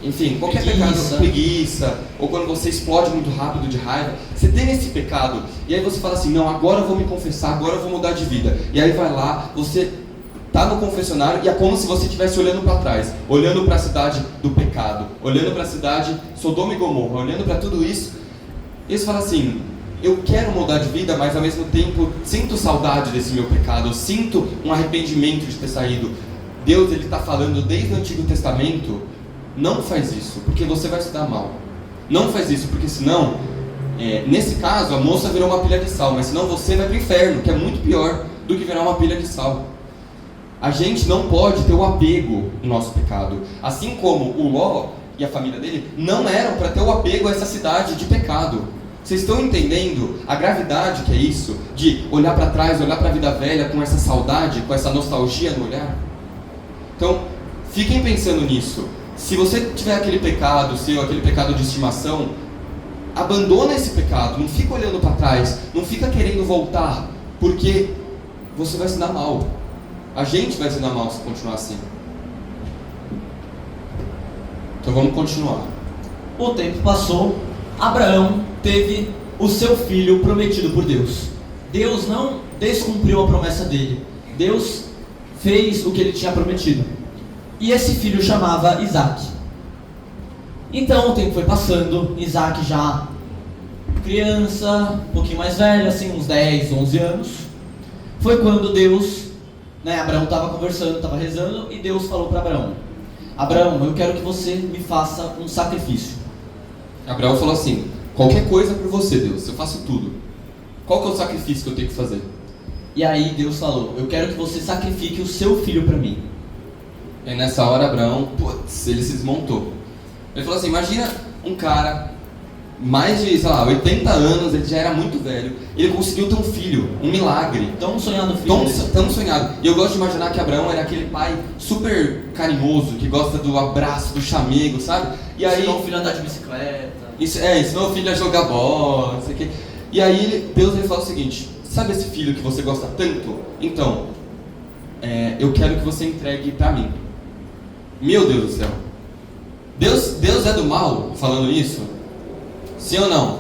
enfim, qualquer pecado, preguiça, ou quando você explode muito rápido de raiva, você tem esse pecado, e aí você fala assim, não, agora eu vou me confessar, agora eu vou mudar de vida, e aí vai lá, você tá no confessionário e é como se você estivesse olhando para trás, olhando para a cidade do pecado, olhando para a cidade Sodoma e Gomorra, olhando para tudo isso, e você fala assim, eu quero mudar de vida, mas ao mesmo tempo sinto saudade desse meu pecado, eu sinto um arrependimento de ter saído. Deus, ele está falando desde o Antigo Testamento, não faz isso, porque você vai se dar mal. Não faz isso, porque senão, nesse caso, a moça virou uma pilha de sal, mas senão você vai para o inferno, que é muito pior do que virar uma pilha de sal. A gente não pode ter o apego no nosso pecado. Assim como o Ló e a família dele não eram para ter o apego a essa cidade de pecado. Vocês estão entendendo a gravidade que é isso? De olhar para trás, olhar para a vida velha com essa saudade, com essa nostalgia no olhar? Então, fiquem pensando nisso. Se você tiver aquele pecado seu, aquele pecado de estimação, abandona esse pecado, não fica olhando para trás, não fica querendo voltar, porque você vai se dar mal. A gente vai se dar mal se continuar assim. Então vamos continuar.
O tempo passou, Abraão teve o seu filho prometido por Deus. Deus não descumpriu a promessa dele. Deus fez o que ele tinha prometido. E esse filho chamava Isaac. Então o tempo foi passando, Isaac já criança, um pouquinho mais velho, assim, uns 10, 11 anos. Foi quando Deus, Abraão estava conversando, estava rezando, e Deus falou para Abraão: Abraão, eu quero que você me faça um sacrifício.
Abraão falou assim: qualquer coisa por você, Deus, eu faço tudo. Qual que é o sacrifício que eu tenho que fazer?
E aí Deus falou: eu quero que você sacrifique o seu filho para mim.
E nessa hora Abraão, ele se desmontou. Ele falou assim: imagina um cara, mais de, 80 anos, ele já era muito velho, ele conseguiu ter um filho, um milagre.
Tão sonhado filho.
Tão sonhado. E eu gosto de imaginar que Abraão era aquele pai super carinhoso, que gosta do abraço, do chamego, sabe? E aí,
ensinou o filho a andar de bicicleta.
Ensinou o filho a jogar bola, não sei o quê. E aí Deus ele fala o seguinte: sabe esse filho que você gosta tanto? Então, eu quero que você entregue pra mim. Meu Deus do céu. Deus é do mal falando isso? Sim ou não?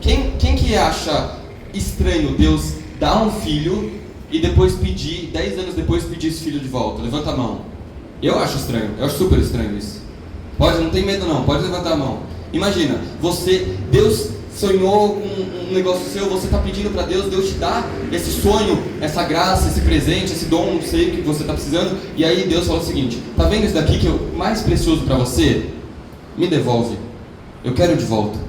Quem que acha estranho Deus dar um filho e depois pedir, 10 anos depois pedir esse filho de volta? Levanta a mão. Eu acho estranho, eu acho super estranho isso. Não tem medo não, pode levantar a mão. Imagina, Deus sonhou com um negócio seu, você está pedindo para Deus, Deus te dá esse sonho, essa graça, esse presente, esse dom, não sei o que você está precisando, e aí Deus fala o seguinte: tá vendo isso daqui que é o mais precioso para você? Me devolve, eu quero de volta.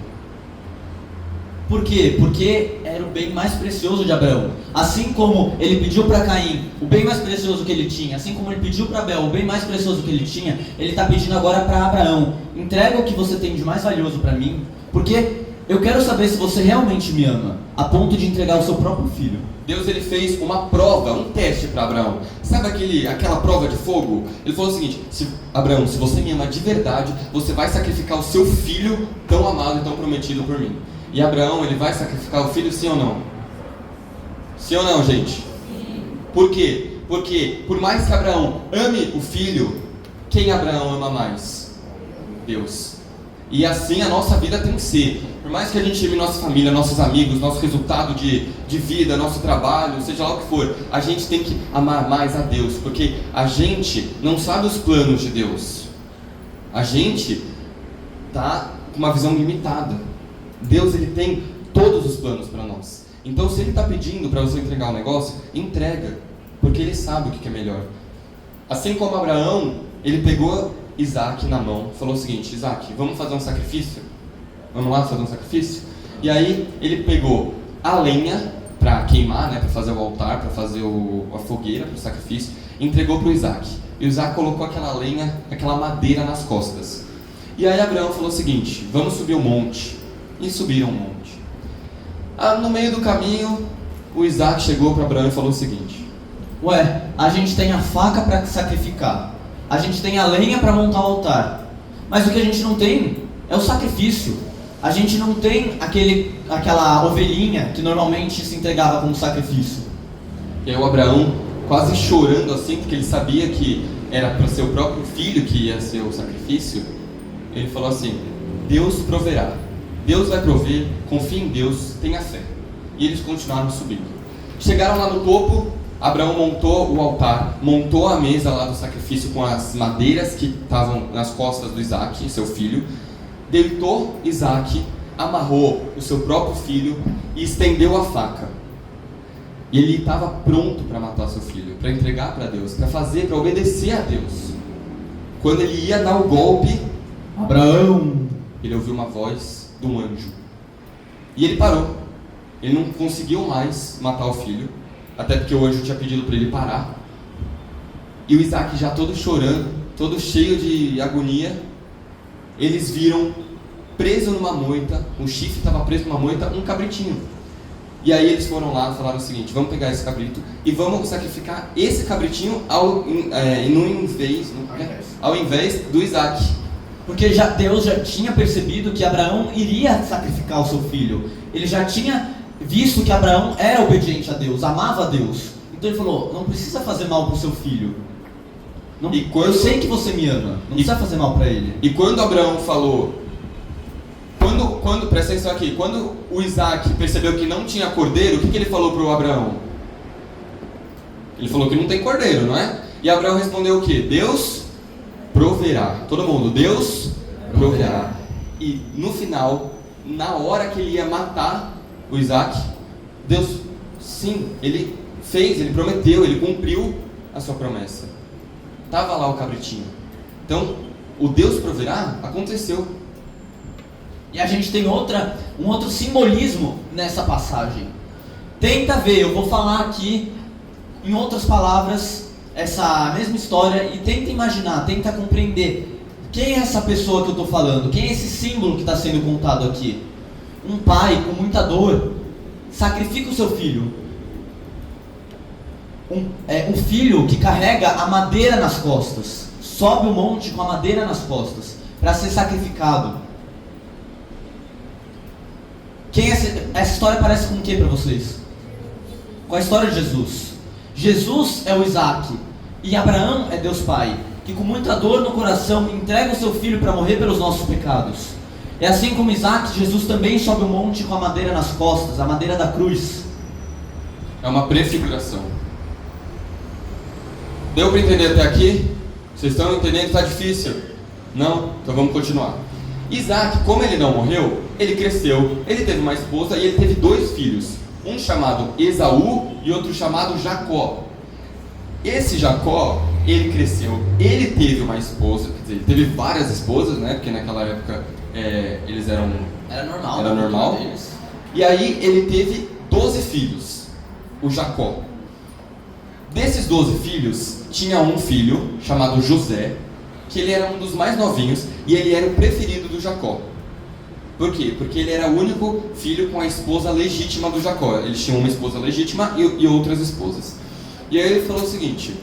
Por quê? Porque era o bem mais precioso de Abraão. Assim como ele pediu para Caim o bem mais precioso que ele tinha, assim como ele pediu para Abel o bem mais precioso que ele tinha, ele está pedindo agora para Abraão: entrega o que você tem de mais valioso para mim, porque eu quero saber se você realmente me ama, a ponto de entregar o seu próprio filho.
Deus ele fez uma prova, um teste para Abraão. Sabe aquela prova de fogo? Ele falou o seguinte: Abraão, se você me ama de verdade, você vai sacrificar o seu filho tão amado e tão prometido por mim. E Abraão, ele vai sacrificar o filho, sim ou não? Sim ou não, gente? Sim. Por quê? Porque por mais que Abraão ame o filho, quem Abraão ama mais? Deus. E assim a nossa vida tem que ser. Por mais que a gente ame nossa família, nossos amigos, nosso resultado de vida, nosso trabalho, seja lá o que for, a gente tem que amar mais a Deus, porque a gente não sabe os planos de Deus. A gente está com uma visão limitada. Deus ele tem todos os planos para nós. Então se ele está pedindo para você entregar um negócio, entrega, porque ele sabe o que é melhor. Assim como Abraão, ele pegou Isaac na mão, falou o seguinte: Isaac, vamos fazer um sacrifício? Vamos lá fazer um sacrifício? E aí ele pegou a lenha para queimar, para fazer o altar, para fazer a fogueira para o sacrifício, entregou para o Isaac. E o Isaac colocou aquela lenha, aquela madeira nas costas. E aí Abraão falou o seguinte: vamos subir um monte. E subiram um monte. No meio do caminho, o Isaac chegou para Abraão e falou o seguinte:
ué, a gente tem a faca para sacrificar, a gente tem a lenha para montar o altar, mas o que a gente não tem é o sacrifício. A gente não tem aquela ovelhinha que normalmente se entregava como sacrifício.
E aí o Abraão, quase chorando assim, porque ele sabia que era para ser o próprio filho que ia ser o sacrifício, ele falou assim: Deus proverá. Deus vai prover, confie em Deus, tenha fé. E eles continuaram subindo. Chegaram lá no topo, Abraão montou o altar, montou a mesa lá do sacrifício com as madeiras que estavam nas costas do Isaac, seu filho. Deitou Isaac, amarrou o seu próprio filho e estendeu a faca. E ele estava pronto para matar seu filho, para entregar para Deus, para obedecer a Deus. Quando ele ia dar o golpe,
Abraão,
ele ouviu uma voz de um anjo. E ele parou. Ele não conseguiu mais matar o filho, até porque o anjo tinha pedido para ele parar. E o Isaac já todo chorando, todo cheio de agonia, eles viram preso numa moita, um chifre estava preso numa moita, um cabritinho. E aí eles foram lá e falaram o seguinte: vamos pegar esse cabrito e vamos sacrificar esse cabritinho ao invés do Isaac.
Porque Deus já tinha percebido que Abraão iria sacrificar o seu filho. Ele já tinha visto que Abraão era obediente a Deus, amava a Deus. Então ele falou: não precisa fazer mal para o seu filho. Eu sei que você me ama, não precisa fazer mal para ele.
E quando Abraão falou, presta atenção aqui, quando o Isaac percebeu que não tinha cordeiro, o que ele falou para o Abraão? Ele falou que não tem cordeiro, não é? E Abraão respondeu o quê? Deus proverá. Todo mundo, Deus proverá. E no final, na hora que ele ia matar o Isaac, Deus, sim, ele fez, ele prometeu, ele cumpriu a sua promessa. Estava lá o cabritinho. Então, o Deus proverá aconteceu.
E a gente tem um outro simbolismo nessa passagem. Tenta ver, eu vou falar aqui, em outras palavras, essa mesma história e tenta imaginar, tenta compreender quem é essa pessoa que eu estou falando, quem é esse símbolo que está sendo contado aqui. Um pai com muita dor sacrifica o seu filho. Um filho que carrega a madeira nas costas, sobe o monte com a madeira nas costas para ser sacrificado. Essa história parece com o que para vocês? Com a história de Jesus. Jesus é o Isaac e Abraão é Deus Pai, que com muita dor no coração entrega o seu filho para morrer pelos nossos pecados. É assim como Isaac, Jesus também sobe o monte com a madeira nas costas, a madeira da cruz.
É uma prefiguração. Deu para entender até aqui? Vocês estão entendendo que está difícil? Não? Então vamos continuar. Isaac, como ele não morreu, ele cresceu, ele teve uma esposa e ele teve 2 filhos. Um chamado Esaú e outro chamado Jacó. Esse Jacó, ele cresceu, ele teve uma esposa, quer dizer, ele teve várias esposas, né? Porque naquela época eles eram...
Era normal.
Era normal. E aí ele teve 12 filhos, o Jacó. Desses 12 filhos, tinha um filho chamado José, que ele era um dos mais novinhos e ele era o preferido do Jacó. Por quê? Porque ele era o único filho com a esposa legítima do Jacó. Eles tinham uma esposa legítima e outras esposas. E aí ele falou o seguinte: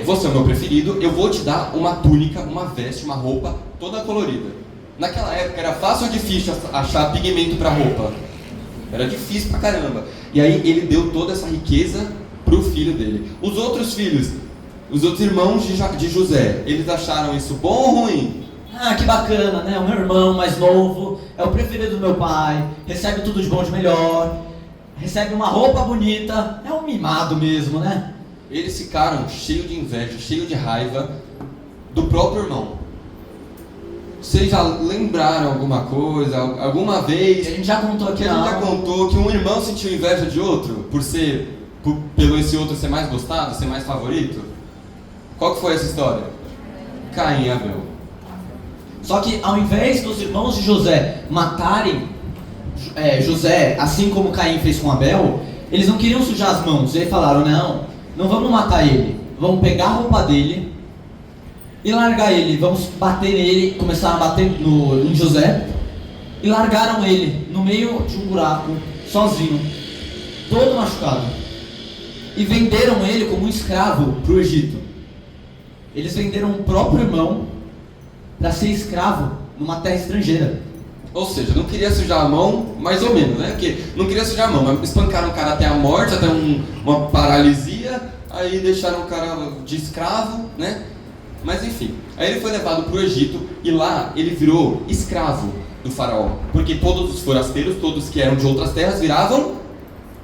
você é o meu preferido, eu vou te dar uma túnica, uma veste, uma roupa toda colorida. Naquela época era fácil ou difícil achar pigmento para roupa? Era difícil pra caramba. E aí ele deu toda essa riqueza pro filho dele. Os outros filhos, os outros irmãos de José, eles acharam isso bom ou ruim?
Ah, que bacana, né? O meu irmão mais novo é o preferido do meu pai, recebe tudo de bom de melhor, recebe uma roupa bonita, é um mimado mesmo, né?
Eles ficaram cheios de inveja, cheios de raiva do próprio irmão. Vocês já lembraram alguma coisa, alguma vez?
A gente já contou aqui,
a gente já contou que um irmão sentiu inveja de outro pelo esse outro ser mais gostado, ser mais favorito? Qual que foi essa história? Caim e Abel.
Só que ao invés dos irmãos de José matarem José, assim como Caim fez com Abel, eles não queriam sujar as mãos. E aí falaram: não vamos matar ele, vamos pegar a roupa dele e largar ele, vamos bater nele. Começaram a bater em José e largaram ele no meio de um buraco, sozinho, todo machucado, e venderam ele como um escravo para o Egito. Eles venderam o próprio irmão para ser escravo numa terra estrangeira.
Ou seja, não queria sujar a mão, mais ou menos, né? Porque não queria sujar a mão, mas espancaram o cara até a morte, até uma paralisia, aí deixaram o cara de escravo, né? Mas enfim, aí ele foi levado para o Egito e lá ele virou escravo do faraó, porque todos os forasteiros, todos que eram de outras terras, viravam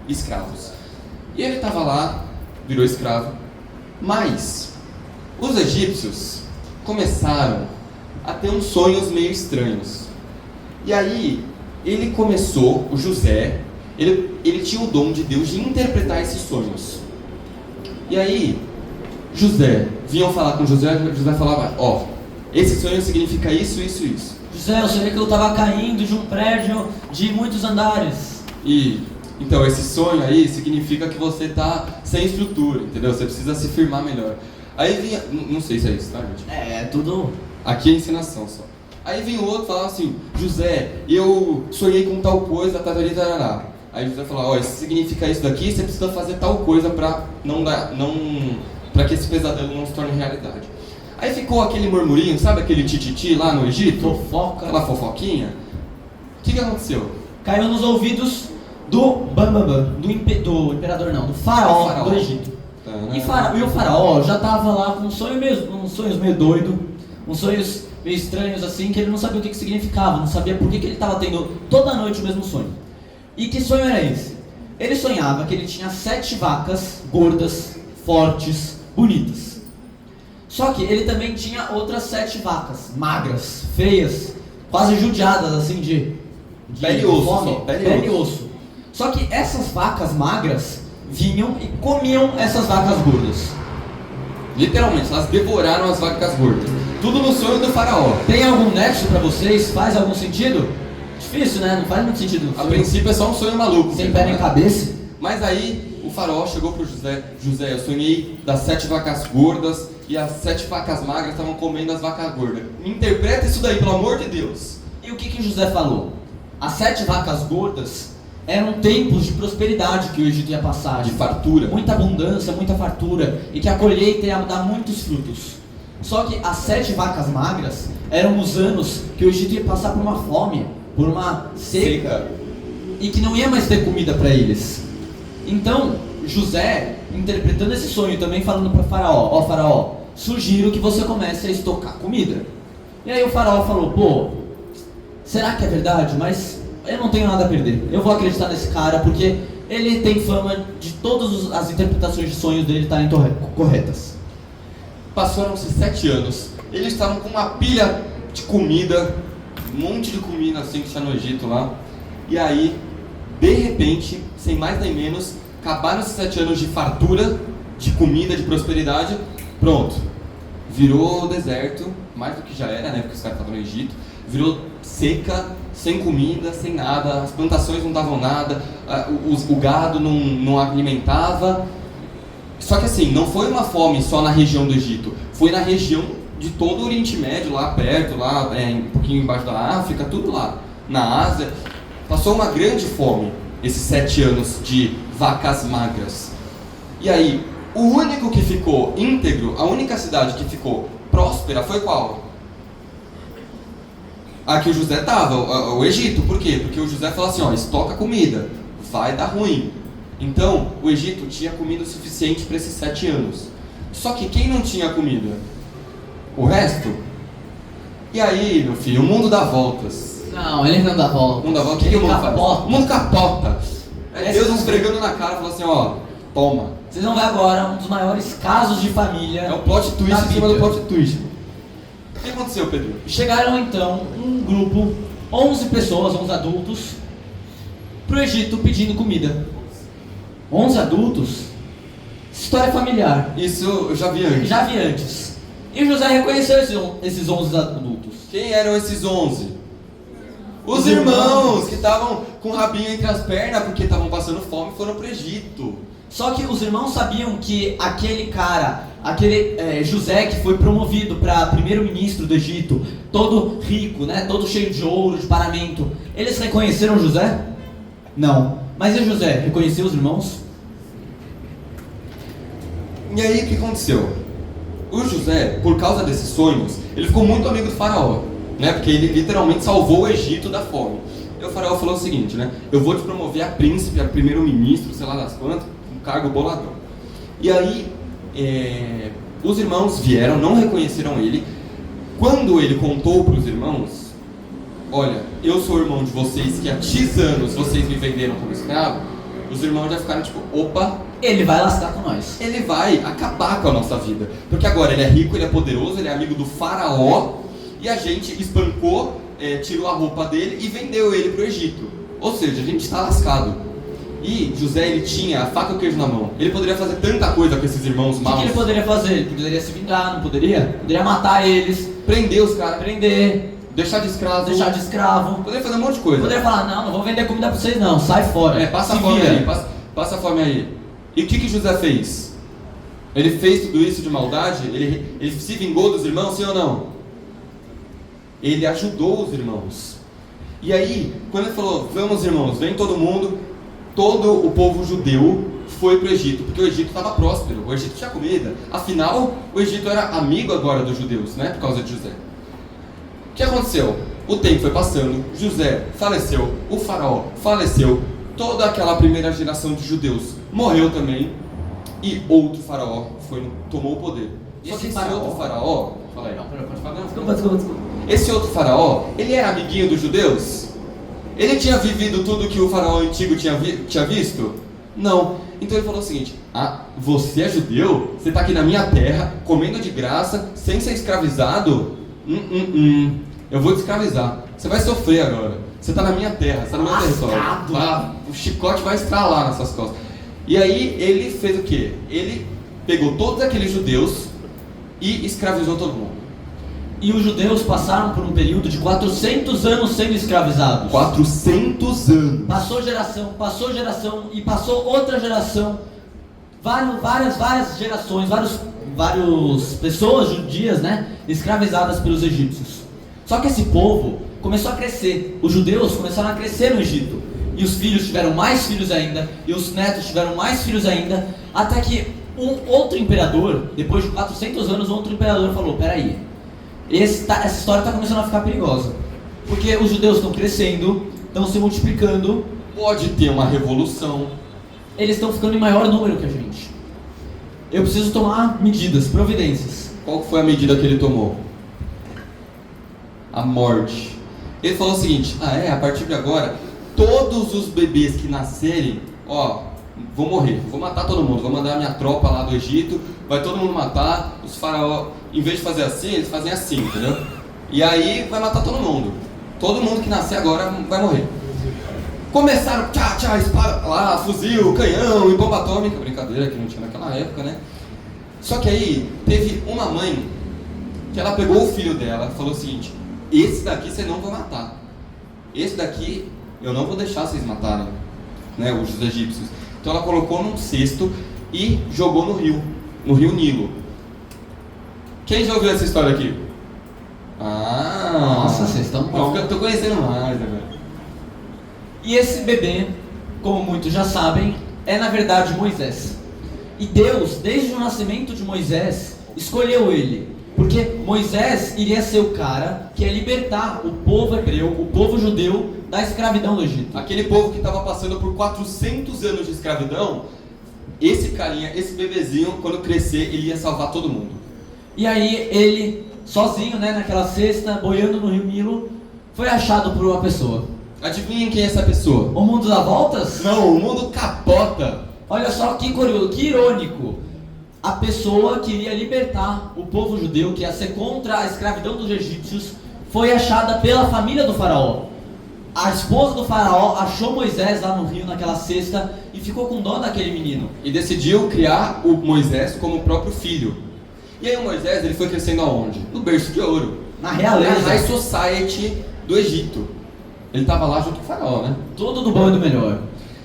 escravos. E ele estava lá, virou escravo, mas os egípcios começaram a ter uns sonhos meio estranhos. E aí, ele começou, o José, ele tinha o dom de Deus de interpretar esses sonhos. E aí, vinham falar com José falava: esse sonho significa isso, isso, isso.
José, eu sonhei que eu estava caindo de um prédio de muitos andares.
Então, esse sonho aí significa que você está sem estrutura, entendeu? Você precisa se firmar melhor. Aí vinha, não sei se é isso, tá, gente?
É tudo...
Aqui é ensinação só. Aí vinha o outro e falava assim: José, eu sonhei com tal coisa, tarará. Aí José falava: isso significa isso daqui, você precisa fazer tal coisa para para que esse pesadelo não se torne realidade. Aí ficou aquele murmurinho, sabe aquele tititi lá no Egito?
Fofoca.
Aquela fofoquinha. O que aconteceu?
Caiu nos ouvidos do Bambambam, do imperador não, do faraó do Egito. E o faraó já estava lá com uns sonhos meio doidos, uns sonhos meio estranhos assim, que ele não sabia o que significava, não sabia por que ele estava tendo toda noite o mesmo sonho. E que sonho era esse? Ele sonhava que ele tinha 7 vacas gordas, fortes, bonitas. Só que ele também tinha outras 7 vacas, magras, feias, quase judiadas, assim, de
pele e osso,
fome,
só,
pele e osso. Só que essas vacas magras vinham e comiam essas vacas gordas.
Literalmente, elas devoraram as vacas gordas. Tudo no sonho do faraó.
Tem algum nexo pra vocês? Faz algum sentido? Difícil, né? Não faz muito sentido.
A princípio é só um sonho maluco.
Sem pé nem cabeça.
Mas aí o faraó chegou pro José: José, eu sonhei das 7 vacas gordas e as 7 vacas magras estavam comendo as vacas gordas. Me interpreta isso daí, pelo amor de Deus.
E o que José falou? As 7 vacas gordas eram tempos de prosperidade que o Egito ia passar,
De fartura.
muita abundância, muita fartura, e que a colheita ia dar muitos frutos. Só que as 7 vacas magras eram os anos que o Egito ia passar por uma fome, por uma seca, e que não ia mais ter comida para eles. Então, José, interpretando esse sonho, também falando para Faraó: ó Faraó, sugiro que você comece a estocar comida. E aí o Faraó falou: pô, será que é verdade? Mas eu não tenho nada a perder. Eu vou acreditar nesse cara porque ele tem fama de todas as interpretações de sonhos dele estarem corretas.
Passaram-se 7 anos. Eles estavam com uma pilha de comida, um monte de comida assim que tinha no Egito lá. E aí, de repente, sem mais nem menos, acabaram esses 7 anos de fartura, de comida, de prosperidade. Pronto. Virou deserto, mais do que já era, né? Porque os caras estavam no Egito. Virou seca, sem comida, sem nada. As plantações não davam nada, o gado não alimentava. Só que assim, não foi uma fome só na região do Egito, foi na região de todo o Oriente Médio, lá perto, lá um pouquinho embaixo da África, tudo lá, na Ásia. Passou uma grande fome, esses 7 anos de vacas magras. E aí, o único que ficou íntegro, a única cidade que ficou próspera foi qual? A que o José estava, o Egito. Por quê? Porque o José falou assim, ó, estoca comida, vai dar ruim. Então, o Egito tinha comida o suficiente para esses 7 anos. Só que quem não tinha comida? O resto? E aí, meu filho, o mundo dá voltas.
Não, ele não dá volta.
O mundo dá voltas, o que o mundo faz? O mundo capota. É Deus nos esfregando na cara e falou assim, ó, toma.
Vocês vão ver agora um dos maiores casos de família.
É um plot twist em cima do plot twist. O que aconteceu, Pedro?
Chegaram então um grupo, 11 pessoas, 11 adultos, pro Egito pedindo comida. 11 adultos? História familiar.
Isso eu já vi antes.
Já vi antes. E José reconheceu esses 11 adultos.
Quem eram esses 11? Os irmãos que estavam com o rabinho entre as pernas porque estavam passando fome e foram pro Egito.
Só que os irmãos sabiam que aquele cara, José, que foi promovido para primeiro-ministro do Egito, todo rico, né, todo cheio de ouro, de paramento, eles reconheceram José? Não. Mas e José, reconheceu os irmãos?
E aí o que aconteceu? O José, por causa desses sonhos, ele ficou muito amigo do faraó, né? Porque ele literalmente salvou o Egito da fome. E o faraó falou o seguinte, né? Eu vou te promover a príncipe, a primeiro-ministro, sei lá das quantas, um cargo boladão. E aí, os irmãos vieram, não reconheceram ele. Quando ele contou para os irmãos, olha, eu sou irmão de vocês que há X anos vocês me venderam como escravo, os irmãos já ficaram tipo, opa,
ele vai lascar com nós.
ele vai acabar com a nossa vida. Porque agora ele é rico, ele é poderoso, ele é amigo do faraó, e a gente espancou, tirou a roupa dele e vendeu ele para o Egito. Ou seja, a gente está lascado. E José, ele tinha a faca e o queijo na mão. Ele poderia fazer tanta coisa com esses irmãos maus.
O que ele poderia fazer? Ele poderia se vingar, não poderia? Poderia matar eles,
prender os caras, deixar de escravo. Poderia fazer um monte de coisa.
Poderia falar, não vou vender comida pra vocês não, sai fora.
Passa a fome aí, passa a fome aí. E o que José fez? Ele fez tudo isso de maldade? Ele se vingou dos irmãos, sim ou não? Ele ajudou os irmãos. E aí, quando ele falou, vamos irmãos, vem todo mundo, todo o povo judeu foi para o Egito, porque o Egito estava próspero, o Egito tinha comida. Afinal, o Egito era amigo agora dos judeus, né? Por causa de José. O que aconteceu? O tempo foi passando, José faleceu, o faraó faleceu, toda aquela primeira geração de judeus morreu também, e outro faraó tomou o poder. Só que esse outro faraó... Fala aí. Não, pode falar. Desculpa. Esse outro faraó, ele era amiguinho dos judeus? Ele tinha vivido tudo que o faraó antigo tinha visto? Não. Então ele falou o seguinte: você é judeu? Você está aqui na minha terra, comendo de graça, sem ser escravizado? Eu vou te escravizar. Você vai sofrer agora. Você está na minha terra, você está no meu território. O chicote vai estralar nas suas costas. E aí ele fez o quê? Ele pegou todos aqueles judeus e escravizou todo mundo.
E os judeus passaram por um período de 400 anos sendo escravizados.
400 anos.
Passou geração e passou outra geração. Várias gerações, várias pessoas judias, né, escravizadas pelos egípcios. Só que esse povo começou a crescer. Os judeus começaram a crescer no Egito. E os filhos tiveram mais filhos ainda. E os netos tiveram mais filhos ainda. Até que um outro imperador, depois de 400 anos, outro imperador falou: peraí, essa história está começando a ficar perigosa. Porque os judeus estão crescendo, estão se multiplicando.
Pode ter uma revolução.
Eles estão ficando em maior número que a gente. Eu preciso tomar medidas, providências.
Qual foi a medida que ele tomou? A morte. Ele falou o seguinte: a partir de agora, todos os bebês que nascerem, vou morrer, vou matar todo mundo, vou mandar a minha tropa lá do Egito, vai todo mundo matar, os faraós, em vez de fazer assim, eles fazem assim, entendeu? E aí vai matar todo mundo que nascer agora vai morrer. Começaram, espada lá, fuzil, canhão e bomba atômica, brincadeira que não tinha naquela época, né? Só que aí teve uma mãe que ela pegou o filho dela e falou o seguinte: esse daqui vocês não vão matar, esse daqui eu não vou deixar vocês matarem, né, os egípcios. Então ela colocou num cesto e jogou no rio Nilo. Quem já ouviu essa história aqui?
Nossa, vocês estão bom.
Eu tô conhecendo mais agora.
E esse bebê, como muitos já sabem, é na verdade Moisés. E Deus, desde o nascimento de Moisés, escolheu ele. Porque Moisés iria ser o cara que ia libertar o povo hebreu, o povo judeu, da escravidão do Egito.
Aquele povo que estava passando por 400 anos de escravidão, esse carinha, esse bebezinho, quando crescer, ele ia salvar todo mundo.
E aí ele, sozinho, né, naquela cesta, boiando no rio Nilo, foi achado por uma pessoa.
Adivinhem quem é essa pessoa?
O mundo dá voltas?
Não, o mundo capota.
Olha só que curioso, que irônico. A pessoa que iria libertar o povo judeu, que ia ser contra a escravidão dos egípcios, foi achada pela família do faraó. A esposa do faraó achou Moisés lá no rio, naquela cesta, e ficou com dó daquele menino.
E decidiu criar o Moisés como o próprio filho. E aí o Moisés, ele foi crescendo aonde? No berço de ouro.
Na realeza.
Na High Society do Egito. Ele estava lá junto com o faraó, né?
Tudo do bom e do melhor.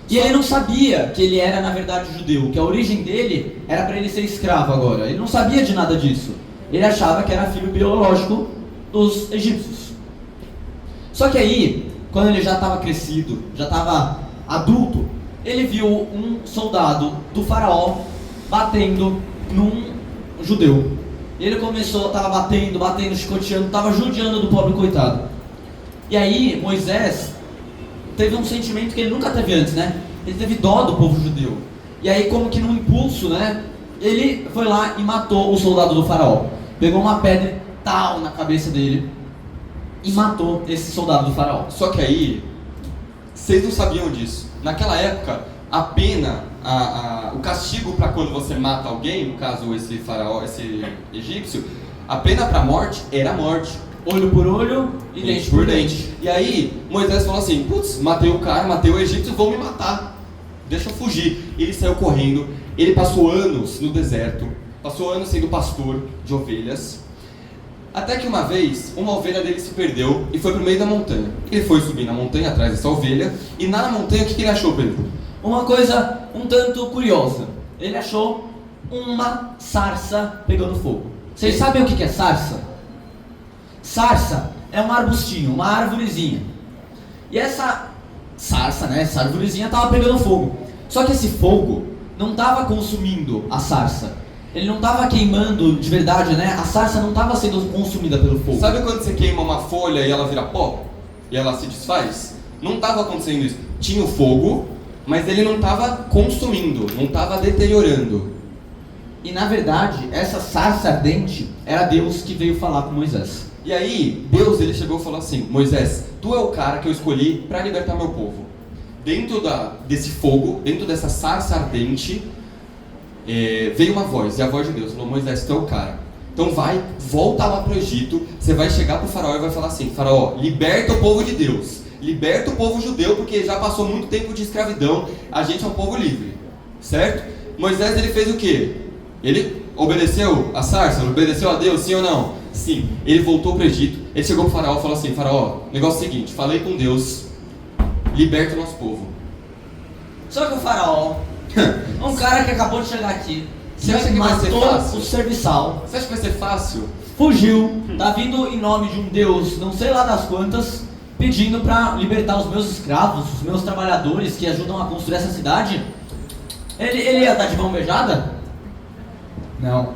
E ele não sabia que ele era, na verdade, judeu, que a origem dele era para ele ser escravo agora. Ele não sabia de nada disso. Ele achava que era filho biológico dos egípcios. Só que aí, quando ele já estava crescido, já estava adulto, ele viu um soldado do faraó batendo num judeu. E ele começou, estava batendo, chicoteando, estava judiando do pobre coitado. E aí, Moisés teve um sentimento que ele nunca teve antes, né? Ele teve dó do povo judeu. E aí, como que num impulso, né? Ele foi lá e matou o soldado do faraó. Pegou uma pedra tal na cabeça dele e matou esse soldado do faraó.
Só que aí, vocês não sabiam disso. Naquela época, a pena, o castigo para quando você mata alguém, no caso esse faraó, esse egípcio, a pena para morte era a morte.
Olho por olho e dente por dente.
E aí, Moisés falou assim: putz, matei o cara, matei o egípcio, vão me matar. Deixa eu fugir. Ele saiu correndo, ele passou anos no deserto, passou anos sendo pastor de ovelhas. Até que uma vez, uma ovelha dele se perdeu e foi pro meio da montanha. Ele foi subir na montanha atrás dessa ovelha, e na montanha, o que ele achou, Pedro?
Uma coisa um tanto curiosa. Ele achou uma sarça pegando fogo. Vocês sabem o que é sarça? Sarça é um arbustinho, uma arvorezinha. E essa sarça, né, essa arvorezinha estava pegando fogo. Só que esse fogo não estava consumindo a sarça. Ele não estava queimando de verdade, né? A sarça não estava sendo consumida pelo fogo.
Sabe quando você queima uma folha e ela vira pó? E ela se desfaz? Não estava acontecendo isso. Tinha o fogo, mas ele não estava consumindo, não estava deteriorando.
E na verdade, essa sarça ardente era Deus que veio falar com Moisés.
E aí, Deus ele chegou e falou assim: Moisés, tu é o cara que eu escolhi para libertar meu povo. dentro desse fogo, dentro dessa sarça ardente, veio uma voz, e a voz de Deus falou: Moisés, tu é o cara. Então volta lá para o Egito, você vai chegar para o faraó e vai falar assim: Faraó, liberta o povo de Deus, liberta o povo judeu, porque já passou muito tempo de escravidão, a gente é um povo livre, certo? Moisés, ele fez o quê? Ele obedeceu a sarça, obedeceu a Deus, sim ou não? Sim. Ele voltou para o Egito, ele chegou para o faraó e falou assim: Faraó, negócio é o seguinte, falei com Deus, liberta o nosso povo.
Só que o faraó, um cara que acabou de chegar aqui,
Você acha que vai ser
matou
fácil?
o serviçal,
Você acha que vai ser fácil?
fugiu, tá vindo em nome de um Deus, não sei lá das quantas, pedindo pra libertar os meus escravos, os meus trabalhadores que ajudam a construir essa cidade. Ele ia dar de mão beijada? Não.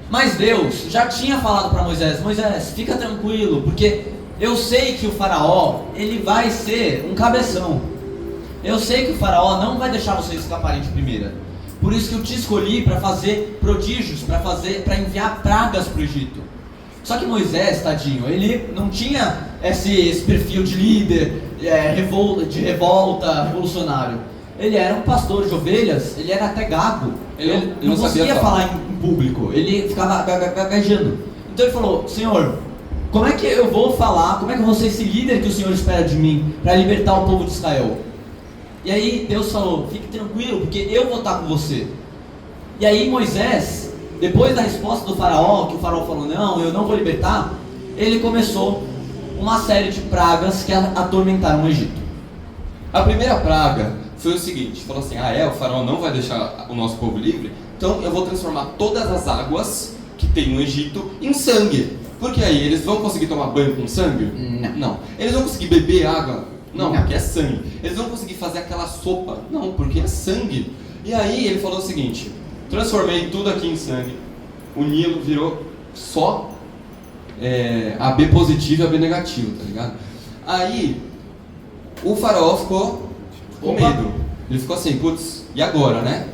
Mas Deus já tinha falado para Moisés: Moisés, fica tranquilo, porque eu sei que o faraó, ele vai ser um cabeção. Eu sei que o faraó não vai deixar vocês escaparem de primeira. Por isso que eu te escolhi para fazer prodígios, para enviar pragas para o Egito. Só que Moisés, tadinho, ele não tinha esse perfil de líder, de revolta, revolucionário. Ele era um pastor de ovelhas, ele era até gago. Ele não conseguia falar em público, ele ficava gaguejando. Então ele falou: Senhor, como é que eu vou falar, como é que eu vou ser esse líder que o Senhor espera de mim para libertar o povo de Israel? E aí Deus falou: fique tranquilo, porque eu vou estar com você. E aí Moisés, depois da resposta do faraó, que o faraó falou: não, eu não vou libertar, ele começou uma série de pragas que atormentaram o Egito.
A primeira praga foi o seguinte, falou assim: o faraó não vai deixar o nosso povo livre, então eu vou transformar todas as águas que tem no Egito em sangue. Porque aí eles vão conseguir tomar banho com sangue? Não. Eles vão conseguir beber água? Não, porque é sangue. Eles vão conseguir fazer aquela sopa? Não, porque é sangue. E aí ele falou o seguinte: transformei tudo aqui em sangue, o Nilo virou só AB positivo e AB negativo, tá ligado? Aí o faraó ficou com medo. Ele ficou assim: putz, e agora, né?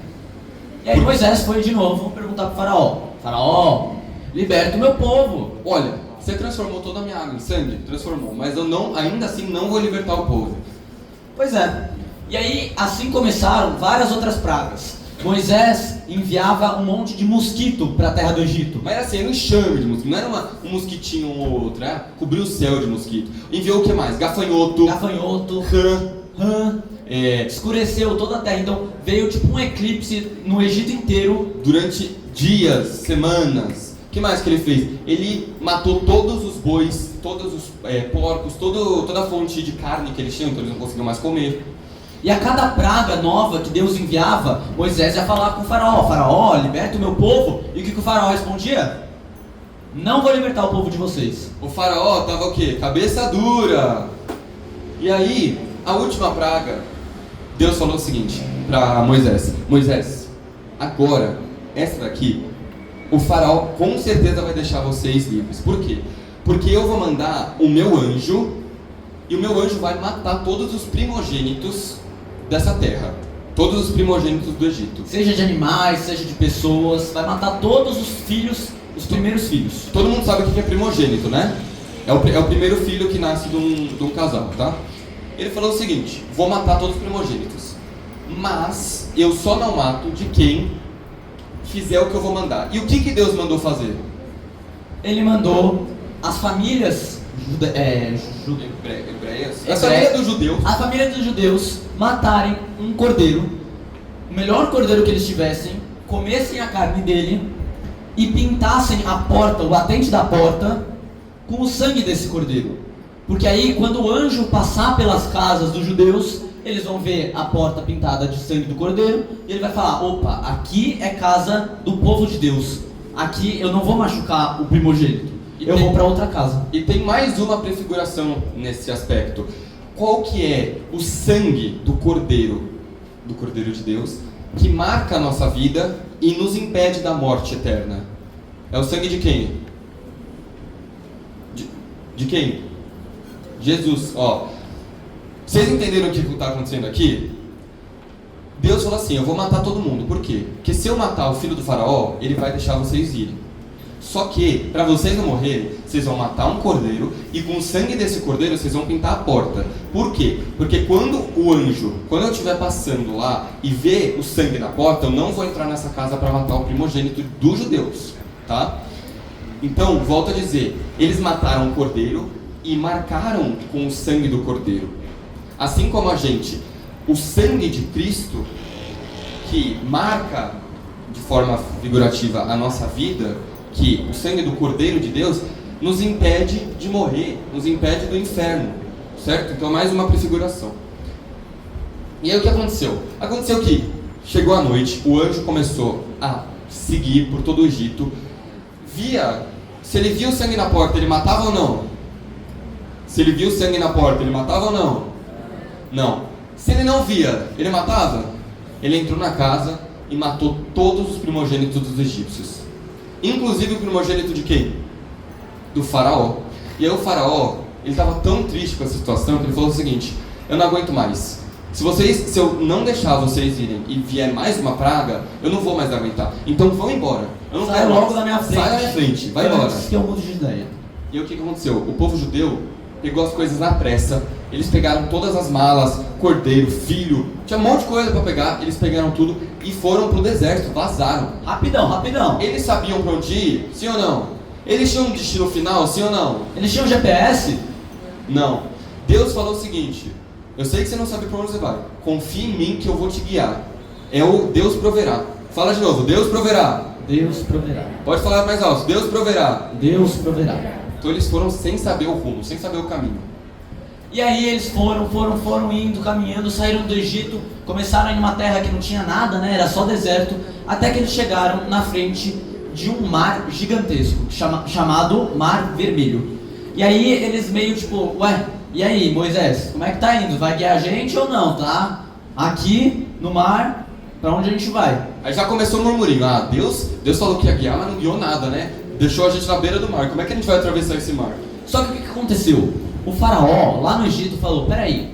E aí Moisés foi de novo perguntar pro faraó: Faraó, liberta o meu povo.
Olha, você transformou toda a minha água em sangue? Transformou, mas eu ainda assim não vou libertar o povo.
Pois é. E aí assim começaram várias outras pragas. Moisés enviava um monte de mosquito para a terra do Egito.
Mas era assim, era um enxame de mosquito, não era um mosquitinho ou outro, cobriu o céu de mosquito. Enviou o que mais? Gafanhoto, rã,
escureceu toda a terra. Então veio tipo um eclipse no Egito inteiro.
Durante dias, semanas. O que mais que ele fez? Ele matou todos os bois, todos os porcos, toda a fonte de carne que eles tinham, então eles não conseguiam mais comer.
E a cada praga nova que Deus enviava, Moisés ia falar com o faraó: Faraó, liberta o meu povo. E o que o faraó respondia? Não vou libertar o povo de vocês.
O faraó tava o quê? Cabeça dura. E aí, a última praga, Deus falou o seguinte para Moisés: Moisés, agora, essa daqui, o faraó com certeza vai deixar vocês livres. Por quê? Porque eu vou mandar o meu anjo, e o meu anjo vai matar todos os primogênitos dessa terra, todos os primogênitos do Egito.
Seja de animais, seja de pessoas, vai matar todos os filhos, os primeiros filhos.
Todo mundo sabe o que é primogênito, né? É o primeiro filho que nasce de um casal, tá? Ele falou o seguinte: vou matar todos os primogênitos, mas eu só não mato de quem fizer o que eu vou mandar. E o que Deus mandou fazer?
Ele mandou as famílias
hebreias, a família dos judeus,
a família dos judeus matarem um cordeiro, o melhor cordeiro que eles tivessem, comessem a carne dele e pintassem a porta, o batente da porta, com o sangue desse cordeiro. Porque aí, quando o anjo passar pelas casas dos judeus, eles vão ver a porta pintada de sangue do cordeiro e ele vai falar: opa, aqui é casa do povo de Deus, aqui eu não vou machucar o primogênito, eu vou para outra casa.
E tem mais uma prefiguração nesse aspecto. Qual que é o sangue do cordeiro de Deus, que marca a nossa vida e nos impede da morte eterna? É o sangue de quem? De quem? Jesus. Ó, vocês entenderam o que está acontecendo aqui? Deus falou assim: eu vou matar todo mundo. Por quê? Porque se eu matar o filho do faraó, ele vai deixar vocês irem. Só que, para vocês não morrerem, vocês vão matar um cordeiro e com o sangue desse cordeiro vocês vão pintar a porta. Por quê? Porque quando eu estiver passando lá e ver o sangue na porta, eu não vou entrar nessa casa para matar o primogênito dos judeus, tá? Então, volto a dizer, eles mataram o cordeiro e marcaram com o sangue do cordeiro. Assim como a gente, o sangue de Cristo, que marca de forma figurativa a nossa vida, que o sangue do Cordeiro de Deus nos impede de morrer, nos impede do inferno, certo? Então, mais uma prefiguração. E aí o que aconteceu? Aconteceu que chegou a noite, o anjo começou a seguir por todo o Egito, se ele via o sangue na porta, ele matava ou não? Se ele via o sangue na porta, ele matava ou não? Não. Se ele não via, ele matava? Ele entrou na casa e matou todos os primogênitos dos egípcios. Inclusive o primogênito de quem? Do faraó. E aí o faraó, ele estava tão triste com essa situação que ele falou o seguinte: eu não aguento mais. Se eu não deixar vocês irem e vier mais uma praga, eu não vou mais aguentar. Então vão embora. Eu não
Sai
quero
logo
mais.
da minha frente.
Sai da minha frente, vai embora.
Antes que eu mude de ideia.
E aí o que aconteceu? O povo judeu pegou as coisas na pressa. Eles pegaram todas as malas, cordeiro, filho, tinha um monte de coisa para pegar. Eles pegaram tudo e foram pro deserto, vazaram.
Rapidão.
Eles sabiam para onde ir? Sim ou não? Eles tinham um destino final? Sim ou não?
Eles tinham GPS?
Não. Deus falou o seguinte: eu sei que você não sabe para onde você vai. Confia em mim que eu vou te guiar. É o Deus proverá. Fala de novo, Deus proverá.
Deus proverá.
Pode falar mais alto, Deus proverá.
Deus proverá.
Então eles foram sem saber o rumo, sem saber o caminho.
E aí eles foram indo, caminhando, saíram do Egito, começaram a ir numa terra que não tinha nada, né? Era só deserto, até que eles chegaram na frente de um mar gigantesco, chamado Mar Vermelho. E aí eles meio tipo, ué, e aí Moisés, como é que tá indo? Vai guiar a gente ou não, tá? Aqui no mar, pra onde a gente vai?
Aí já começou o murmurinho: ah, Deus falou que ia guiar, mas não guiou nada, né? Deixou a gente na beira do mar, como é que a gente vai atravessar esse mar?
Só que o que aconteceu? O faraó, lá no Egito, falou: peraí,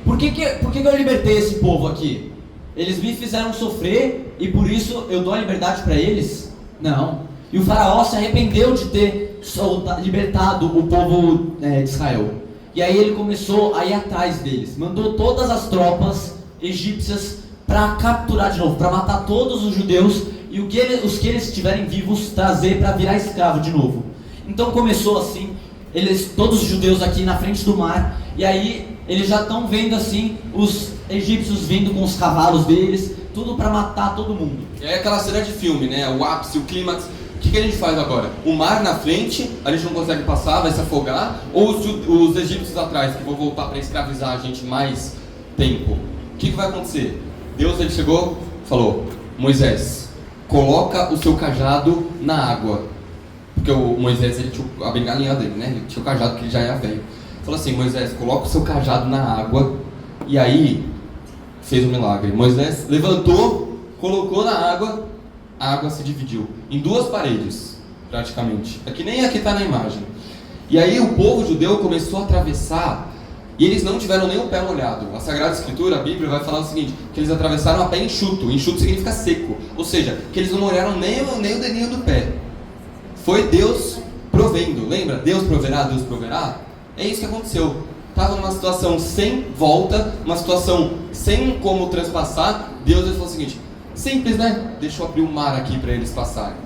por que eu libertei esse povo aqui? Eles me fizeram sofrer e por isso eu dou a liberdade para eles? Não. E o faraó se arrependeu de ter libertado o povo de Israel. E aí ele começou a ir atrás deles. Mandou todas as tropas egípcias para capturar de novo, para matar todos os judeus e os que eles estiverem vivos trazer para virar escravo de novo. Então começou assim, todos os judeus aqui na frente do mar, e aí eles já estão vendo assim os egípcios vindo com os cavalos deles, tudo para matar todo mundo.
E aí aquela cena de filme, né? O ápice, o clímax. O que a gente faz agora? O mar na frente, a gente não consegue passar, vai se afogar, ou os egípcios atrás, que vão voltar para escravizar a gente mais tempo? O que vai acontecer? Deus, ele chegou, falou: Moisés, coloca o seu cajado na água. Porque o Moisés, ele tinha a bengalinha dele, né? Ele tinha o cajado, que ele já era velho. Falou assim: Moisés, coloca o seu cajado na água. E aí, fez um milagre. Moisés levantou, colocou na água, a água se dividiu em duas paredes, praticamente. É que nem aqui está na imagem. E aí o povo judeu começou a atravessar, e eles não tiveram nem o pé molhado. A Sagrada Escritura, a Bíblia, vai falar o seguinte: que eles atravessaram a pé enxuto. Enxuto significa seco. Ou seja, que eles não molharam nem o dedinho do pé. Foi Deus provendo. Lembra? Deus proverá, Deus proverá. É isso que aconteceu. Estava numa situação sem volta, uma situação sem como transpassar. Deus falou o seguinte: simples, né? Deixa eu abrir o mar aqui para eles passarem.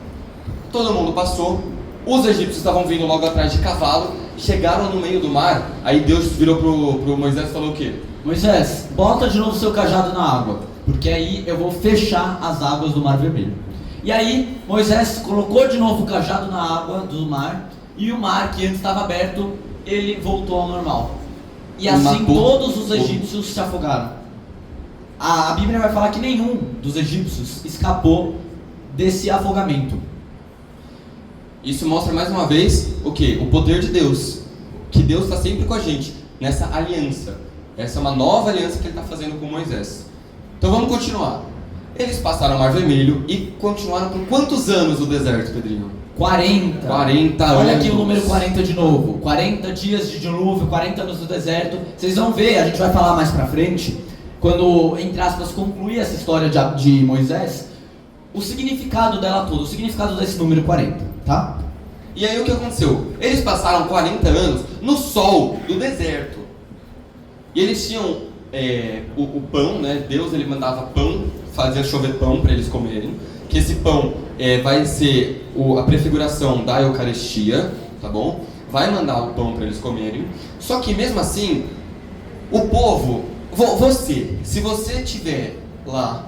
Todo mundo passou. Os egípcios estavam vindo logo atrás de cavalo. Chegaram no meio do mar. Aí Deus virou pro Moisés e falou o quê?
Moisés, bota de novo seu cajado na água, porque aí eu vou fechar as águas do Mar Vermelho. E aí Moisés colocou de novo o cajado na água do mar, e o mar que antes estava aberto, ele voltou ao normal. E assim todos os egípcios se afogaram. A Bíblia vai falar que nenhum dos egípcios escapou desse afogamento.
Isso mostra mais uma vez o quê? O poder de Deus. Que Deus está sempre com a gente nessa aliança. Essa é uma nova aliança que Ele está fazendo com Moisés. Então vamos continuar. Eles passaram o Mar Vermelho e continuaram por quantos anos no deserto, Pedrinho?
40
anos.
Olha aqui o número 40 de novo. 40 dias de dilúvio, 40 anos no deserto. Vocês vão ver, a gente vai falar mais pra frente, quando, entre aspas, concluir essa história de Moisés, o significado dela toda, o significado desse número 40.
tá?
E aí o que aconteceu? Eles passaram 40 anos no sol do deserto. E eles tinham o pão, né? Deus ele mandava pão, fazia chover pão para eles comerem. Que esse pão vai ser a prefiguração da Eucaristia, tá bom? Vai mandar o pão para eles comerem. Só que mesmo assim, o povo, se você estiver lá,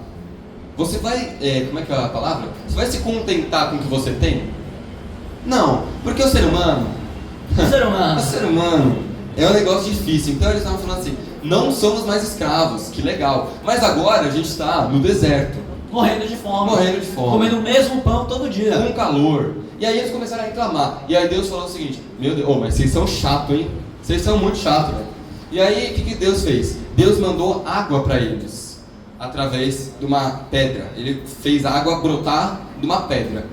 você vai, como é que é a palavra? Você vai se contentar com o que você tem? Não, porque o ser humano é um negócio difícil. Então eles estavam falando assim, não somos mais escravos, que legal. Mas agora a gente está no deserto,
Morrendo de fome.
comendo
o mesmo pão todo dia.
com calor. E aí eles começaram a reclamar. E aí Deus falou o seguinte, meu Deus, mas vocês são chatos, hein? Vocês são muito chatos, velho. E aí o que Deus fez? Deus mandou água para eles, através de uma pedra. Ele fez a água brotar de uma pedra,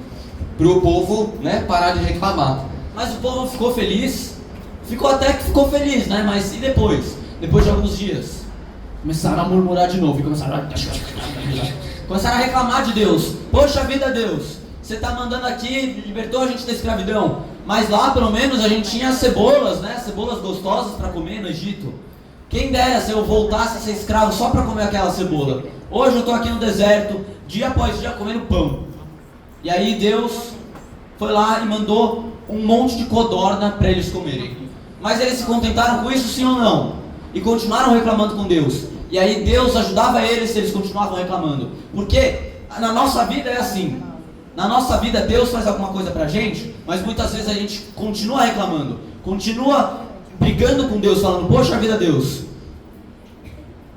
para o povo, né, parar de reclamar.
Mas o povo ficou feliz. Ficou feliz, né? Mas e depois? Depois de alguns dias? Começaram a murmurar de novo e começaram a reclamar de Deus. Poxa vida, Deus, você está mandando aqui, libertou a gente da escravidão. Mas lá pelo menos a gente tinha cebolas, né? Cebolas gostosas para comer no Egito. Quem dera se eu voltasse a ser escravo só para comer aquela cebola. Hoje eu estou aqui no deserto, dia após dia comendo pão. E aí Deus foi lá e mandou um monte de codorna para eles comerem. Mas eles se contentaram com isso, sim ou não? E continuaram reclamando com Deus. E aí Deus ajudava eles se eles continuavam reclamando. Porque na nossa vida é assim. Na nossa vida Deus faz alguma coisa pra gente, mas muitas vezes a gente continua reclamando. Continua brigando com Deus, falando, poxa vida, Deus,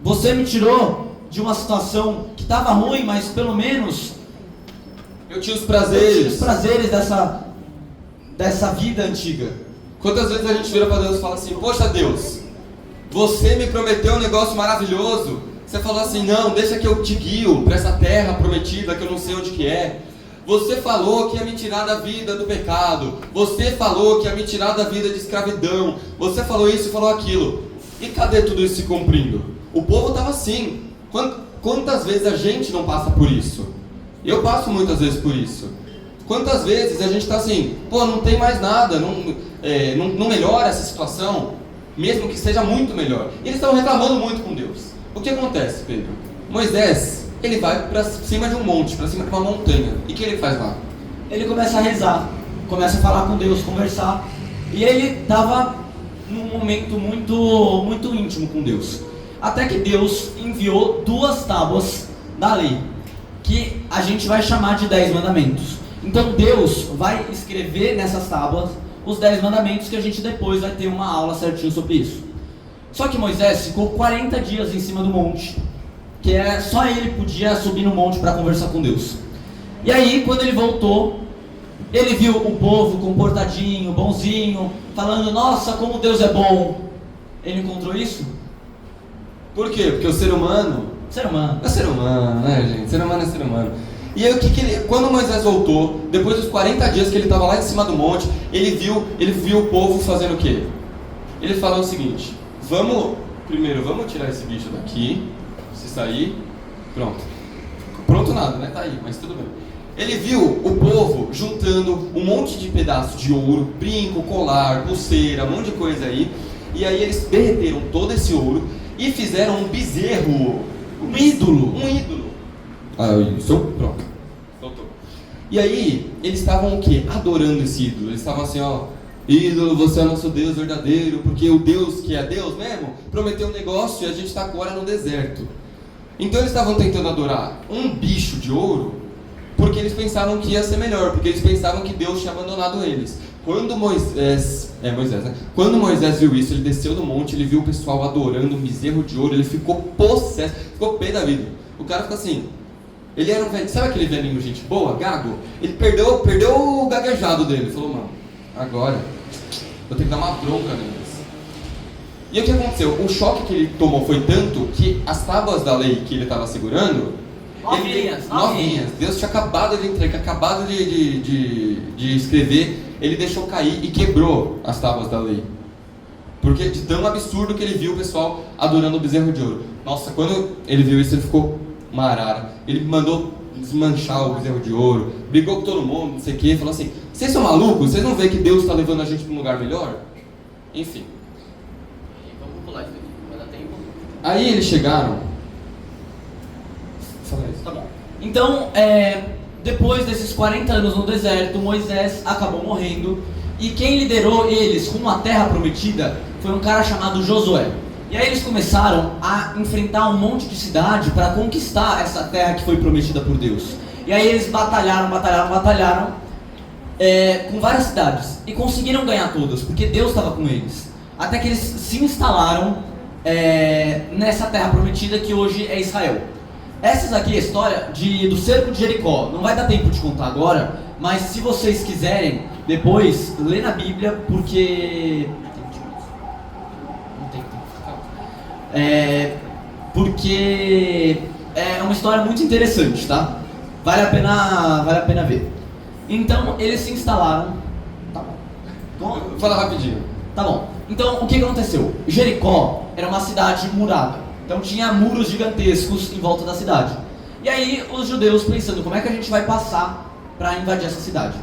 você me tirou de uma situação que estava ruim, mas pelo menos
eu tinha os prazeres
dessa vida antiga.
Quantas vezes a gente vira para Deus e fala assim, poxa Deus, você me prometeu um negócio maravilhoso. Você falou assim, não, deixa que eu te guio para essa terra prometida que eu não sei onde que é. Você falou que ia me tirar da vida do pecado. Você falou que ia me tirar da vida de escravidão. Você falou isso e falou aquilo. E cadê tudo isso se cumprindo? O povo estava assim. Quantas vezes a gente não passa por isso? Eu passo muitas vezes por isso. Quantas vezes a gente está assim, pô, não tem mais nada, não melhora essa situação, mesmo que seja muito melhor. E eles estavam reclamando muito com Deus. O que acontece, Pedro? Moisés, ele vai para cima de um monte, para cima de uma montanha. E o que ele faz lá?
Ele começa a rezar, começa a falar com Deus, conversar. E ele estava num momento muito, muito íntimo com Deus. Até que Deus enviou 2 tábuas da lei, que a gente vai chamar de 10 mandamentos. Então Deus vai escrever nessas tábuas os 10 mandamentos, que a gente depois vai ter uma aula certinho sobre isso. Só que Moisés ficou 40 dias em cima do monte, que só ele podia subir no monte para conversar com Deus. E aí, quando ele voltou, ele viu o povo comportadinho, bonzinho, falando, nossa, como Deus é bom. Ele encontrou isso?
Por quê? Porque o ser humano...
É
ser humano, né, gente? Ser humano é ser humano. E aí, quando Moisés voltou, depois dos 40 dias que ele estava lá em cima do monte, ele viu o povo fazendo o quê? Ele falou o seguinte, vamos tirar esse bicho daqui, se sair, pronto nada, né, tá aí, mas tudo bem. Ele viu o povo juntando um monte de pedaços de ouro, brinco, colar, pulseira, um monte de coisa aí, e aí eles derreteram todo esse ouro e fizeram um bezerro, um ídolo. Isso, pronto. Voltou. E aí, eles estavam o quê? Adorando esse ídolo. Eles estavam assim, ó, ídolo, você é nosso Deus verdadeiro, porque o Deus que é Deus mesmo, prometeu um negócio e a gente está agora no deserto. Então eles estavam tentando adorar um bicho de ouro, porque eles pensavam que ia ser melhor, porque eles pensavam que Deus tinha abandonado eles. Quando Moisés, né? Quando Moisés viu isso, ele desceu do monte, ele viu o pessoal adorando um bezerro de ouro, ele ficou possesso, ficou pé da vida. O cara ficou assim, ele era um velho, sabe aquele velhinho gente boa, gago? Ele perdeu o gaguejado dele, ele falou, mano, agora eu tenho que dar uma bronca neles. E o que aconteceu? O choque que ele tomou foi tanto que as tábuas da lei que ele estava segurando, novinhas. Deus tinha acabado de entregar, acabado de escrever, ele deixou cair e quebrou as tábuas da lei. Porque de tão absurdo que ele viu o pessoal adorando o bezerro de ouro. Nossa, quando ele viu isso, ele ficou uma arara. Ele mandou desmanchar o bezerro de ouro, brigou com todo mundo, não sei o que, falou assim, Vocês são malucos? Vocês não veem que Deus está levando a gente para um lugar melhor? Enfim.
Vamos pular isso aqui, vai dar tempo.
Aí eles chegaram. Fala isso.
Tá bom. Então, depois desses 40 anos no deserto, Moisés acabou morrendo. E quem liderou eles rumo à terra prometida foi um cara chamado Josué. E aí eles começaram a enfrentar um monte de cidade para conquistar essa terra que foi prometida por Deus. E aí eles batalharam com várias cidades. E conseguiram ganhar todas, porque Deus estava com eles. Até que eles se instalaram nessa terra prometida que hoje é Israel. Essa aqui é a história do cerco de Jericó. Não vai dar tempo de contar agora, mas se vocês quiserem, depois, lê na Bíblia, porque... Não tem tempo. Porque é uma história muito interessante, tá? Vale a pena ver. Então, eles se instalaram... Tá bom.
Fala rapidinho.
Tá bom. Então, o que aconteceu? Jericó era uma cidade murada. Então tinha muros gigantescos em volta da cidade. E aí os judeus pensando, como é que a gente vai passar para invadir essa cidade?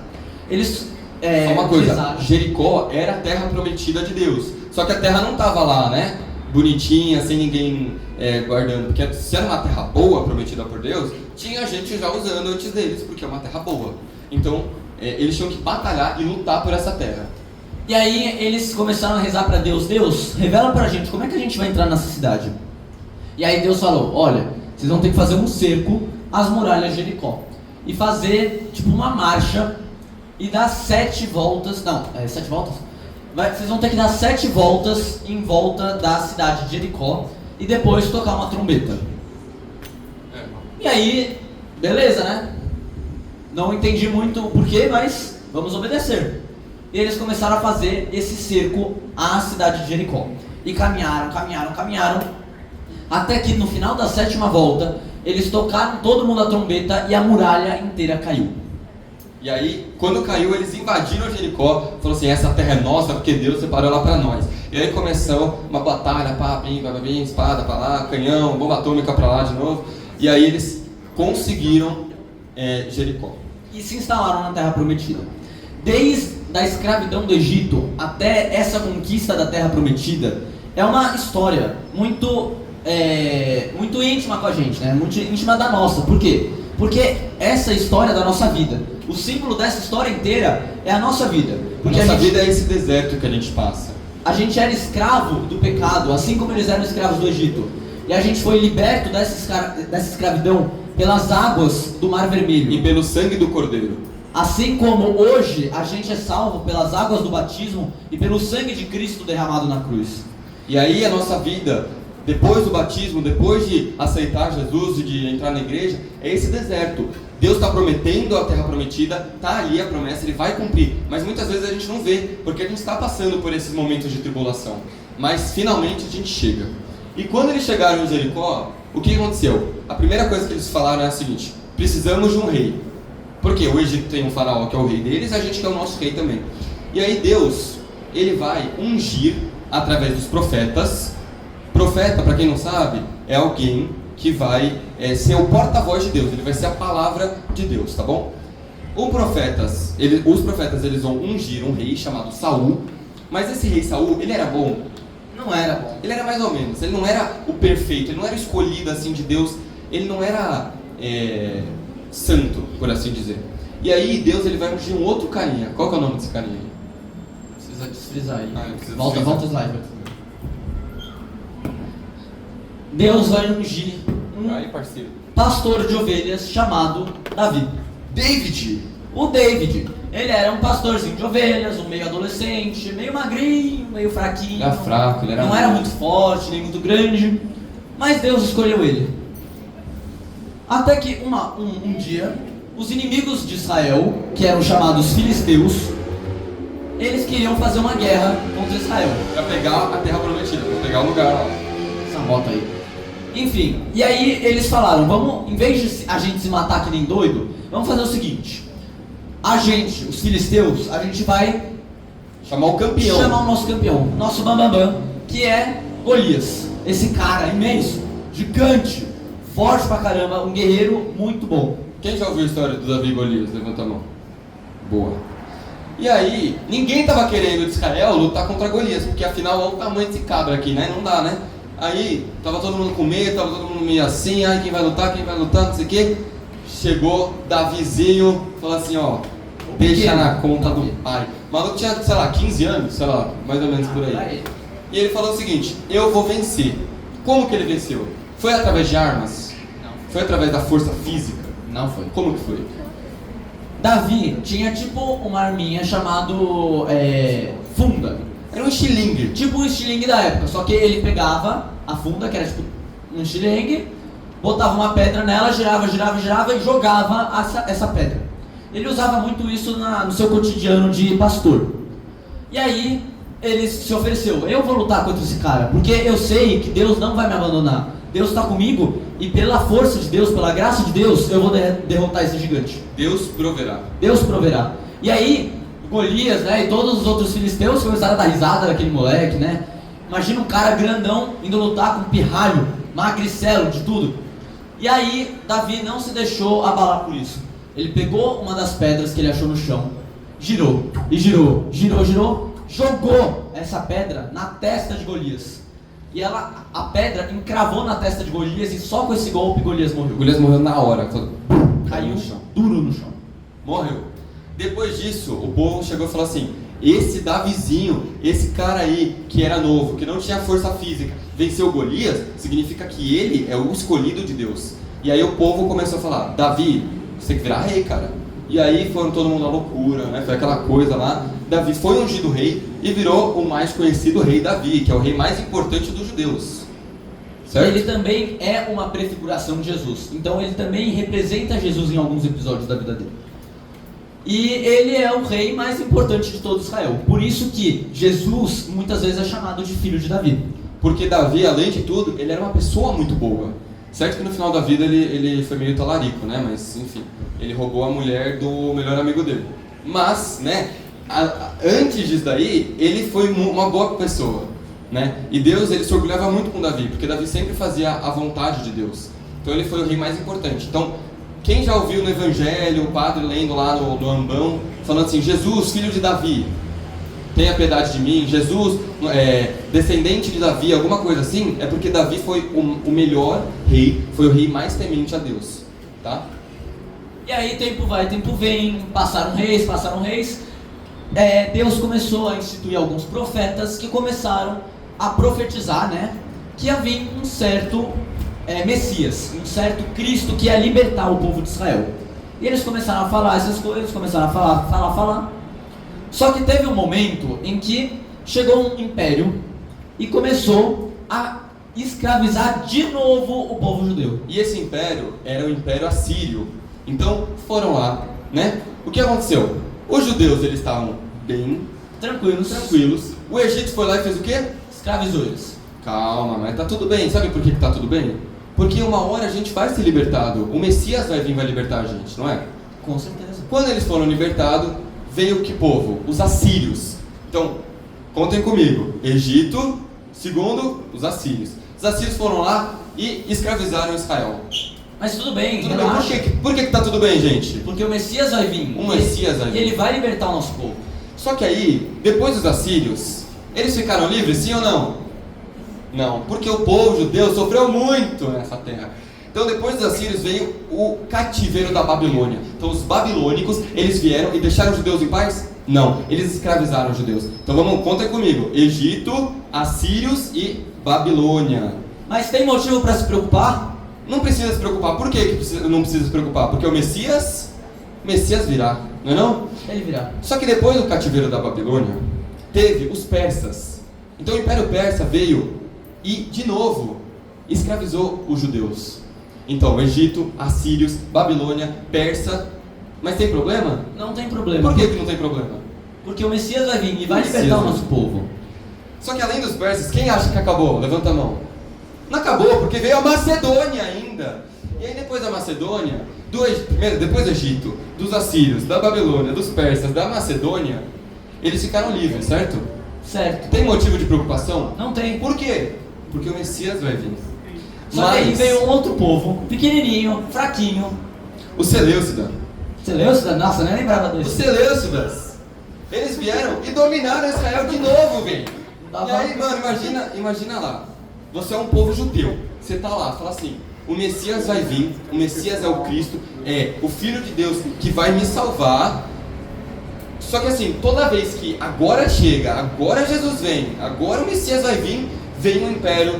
Eles
Só uma coisa,
precisaram...
Jericó era a terra prometida de Deus. Só que a terra não estava lá, né? Bonitinha, sem ninguém guardando. Porque se era uma terra boa, prometida por Deus, tinha gente já usando antes deles, porque é uma terra boa. Então, eles tinham que batalhar e lutar por essa terra.
E aí eles começaram a rezar para Deus. Deus, revela pra gente como é que a gente vai entrar nessa cidade. E aí Deus falou, olha, vocês vão ter que fazer um cerco às muralhas de Jericó. E fazer, tipo, uma marcha e dar 7 voltas... Não, 7 voltas? Vocês vão ter que dar 7 voltas em volta da cidade de Jericó e depois tocar uma trombeta. E aí, beleza, né? Não entendi muito o porquê, mas vamos obedecer. E eles começaram a fazer esse cerco à cidade de Jericó. E caminharam, até que no final da 7ª volta, eles tocaram todo mundo a trombeta e a muralha inteira caiu.
E aí, quando caiu, eles invadiram Jericó, falaram assim, essa terra é nossa porque Deus separou ela para nós. E aí começou uma batalha, bim, espada para lá, canhão, bomba atômica para lá de novo. E aí eles conseguiram Jericó.
E se instalaram na terra prometida. Desde a escravidão do Egito até essa conquista da terra prometida, é uma história muito íntima com a gente, né? Muito íntima da nossa. Por quê? Porque essa história da nossa vida, o símbolo dessa história inteira é a nossa vida. Porque
a nossa vida é esse deserto que a gente passa.
A gente era escravo do pecado, assim como eles eram escravos do Egito. E a gente foi liberto dessa escravidão pelas águas do Mar Vermelho.
E pelo sangue do Cordeiro.
Assim como hoje a gente é salvo pelas águas do batismo e pelo sangue de Cristo derramado na cruz.
E aí a nossa vida, depois do batismo, depois de aceitar Jesus e de entrar na igreja, é esse deserto. Deus está prometendo a terra prometida, está ali a promessa, Ele vai cumprir. Mas muitas vezes a gente não vê, porque a gente está passando por esses momentos de tribulação. Mas finalmente a gente chega. E quando eles chegaram em Jericó, o que aconteceu? A primeira coisa que eles falaram é a seguinte: precisamos de um rei. Porque o Egito tem um faraó que é o rei deles, a gente quer o nosso rei também. E aí Deus, Ele vai ungir através dos profetas. Profeta, para quem não sabe, é alguém que vai ser o porta-voz de Deus. Ele vai ser a palavra de Deus, tá bom? Os profetas eles vão ungir um rei chamado Saul. Mas esse rei Saul, ele era bom?
Não era bom.
Ele era mais ou menos. Ele não era o perfeito, ele não era escolhido assim de Deus. Ele não era santo, por assim dizer. E aí Deus ele vai ungir um outro carinha. Qual que é o nome desse carinha aí?
Precisa desfrisar aí.
Volta
o slide. Deus vai ungir um
aí, parceiro.
pastor de ovelhas chamado Davi.
David.
O David, ele era um pastorzinho de ovelhas, um meio adolescente, meio magrinho, meio fraquinho.
Era fraco, ele era
não era muito forte, nem muito grande. Mas Deus escolheu ele. Até que um dia, os inimigos de Israel, que eram chamados filisteus, eles queriam fazer uma guerra contra Israel.
Pra pegar a terra prometida, pra pegar o lugar lá.
Essa moto aí. Enfim, e aí eles falaram, vamos, em vez de a gente se matar que nem doido, vamos fazer o seguinte. Os filisteus, a gente vai
chamar o campeão.
Chamar o nosso campeão, nosso bambambam, que é Golias. Esse cara imenso, gigante, forte pra caramba, um guerreiro muito bom.
Quem já ouviu a história do Davi e Golias? Levanta a mão. Boa. E aí, ninguém estava querendo de Israel lutar contra Golias, porque afinal, olha o tamanho desse cabra aqui, né? Não dá, né? Aí, tava todo mundo com medo, tava todo mundo meio assim, ai, quem vai lutar, não sei o quê. Chegou Davizinho, falou assim, ó, deixa na conta do pai. O maluco tinha, sei lá, 15 anos, sei lá, mais ou menos por aí. E ele falou o seguinte, eu vou vencer. Como que ele venceu? Foi através de armas?
Não.
Foi através da força física?
Não foi.
Como que foi?
Davi tinha tipo uma arminha chamado funda.
Era um estilingue.
Tipo um estilingue da época, só que ele pegava a funda, que era tipo um estilingue, botava uma pedra nela, girava e jogava essa pedra. Ele usava muito isso no seu cotidiano de pastor. E aí ele se ofereceu, eu vou lutar contra esse cara, porque eu sei que Deus não vai me abandonar. Deus está comigo e pela força de Deus, pela graça de Deus, eu vou derrotar esse gigante.
Deus proverá.
Deus proverá. E aí, Golias, né, e todos os outros filisteus começaram a dar risada daquele moleque, né? Imagina um cara grandão indo lutar com um pirralho, magricelo, de tudo. E aí, Davi não se deixou abalar por isso. Ele pegou uma das pedras que ele achou no chão, girou, jogou essa pedra na testa de Golias. E a pedra encravou na testa de Golias e só com esse golpe Golias morreu.
Golias morreu na hora.
Caiu
no chão.
duro no chão.
Morreu. Depois disso, o povo chegou e falou assim, esse Davizinho, esse cara aí que era novo, que não tinha força física, venceu Golias, significa que ele é o escolhido de Deus. E aí o povo começou a falar, Davi, você tem que virar rei, cara. E aí foram todo mundo à loucura, né? Foi aquela coisa lá. Davi foi ungido rei e virou o mais conhecido rei Davi, que é o rei mais importante dos judeus. Certo?
Ele também é uma prefiguração de Jesus. Então ele também representa Jesus em alguns episódios da vida dele. E ele é o rei mais importante de todo Israel. Por isso que Jesus muitas vezes é chamado de filho de Davi.
Porque Davi, além de tudo, ele era uma pessoa muito boa. Certo que no final da vida ele foi meio talarico, né? Mas, enfim, ele roubou a mulher do melhor amigo dele. Mas, né, antes disso daí, ele foi uma boa pessoa, né? E Deus, ele se orgulhava muito com Davi, porque Davi sempre fazia a vontade de Deus. Então ele foi o rei mais importante. Então, quem já ouviu no Evangelho, o padre lendo lá no ambão, falando assim, Jesus, filho de Davi, tenha piedade de mim, Jesus, descendente de Davi, alguma coisa assim, é porque Davi foi o melhor rei, foi o rei mais temente a Deus, tá?
E aí tempo vai, tempo vem, passaram reis, Deus começou a instituir alguns profetas que começaram a profetizar, né, que ia vir um certo Messias, um certo Cristo que ia libertar o povo de Israel. E eles começaram a falar essas coisas, começaram a falar. Só que teve um momento em que chegou um império e começou a escravizar de novo o povo judeu.
E esse império era o Império Assírio. Então foram lá, né? O que aconteceu? Os judeus, eles estavam bem tranquilos. O Egito foi lá e fez o quê?
Escravizou eles.
Calma, mas tá tudo bem. Sabe por que tá tudo bem? Porque uma hora a gente vai ser libertado. O Messias vai vir e vai libertar a gente, não é?
Com certeza.
Quando eles foram libertados, veio que povo? Os assírios. Então, contem comigo. Egito, segundo, os assírios. Os assírios foram lá e escravizaram Israel.
Mas tudo bem,
Tudo bem. Por que tá tudo bem, gente?
Porque o Messias vai vir.
O Messias vai vir.
E ele vai libertar o nosso povo.
Só que aí, depois dos assírios, eles ficaram livres, sim ou não? Não, porque o povo judeu sofreu muito nessa terra. Então depois dos assírios veio o cativeiro da Babilônia. Então os babilônicos, eles vieram e deixaram os judeus em paz? Não, eles escravizaram os judeus. Então contem comigo, Egito, assírios e Babilônia.
Mas tem motivo para se preocupar?
Não precisa se preocupar. Por que não precisa se preocupar? Porque o Messias virá, não é não?
Ele virá.
Só que depois do cativeiro da Babilônia, teve os persas. Então o Império Persa veio e, de novo, escravizou os judeus. Então, Egito, assírios, Babilônia, Persa. Mas tem problema?
Não tem problema.
Por que não tem problema?
Porque o Messias vai vir e vai libertar o nosso povo.
Só que além dos persas, quem acha que acabou? Levanta a mão. Não acabou, porque veio a Macedônia ainda. E aí depois da Macedônia, depois do Egito, dos assírios, da Babilônia, dos persas, da Macedônia, eles ficaram livres, certo?
Certo.
Tem motivo de preocupação?
Não tem.
Por quê? Porque o Messias vai vir.
Só que aí veio um outro povo, pequenininho, fraquinho.
O Seleucida.
Seleucida? Nossa, eu nem lembrava
Os
dele.
Seleucidas. Eles vieram e dominaram Israel de novo, velho. E aí, mano, imagina lá. Você é um povo judeu. Você tá lá, fala assim: o Messias vai vir, o Messias é o Cristo, é o Filho de Deus que vai me salvar. Só que assim, toda vez que agora chega, agora Jesus vem, agora o Messias vai vir, vem o império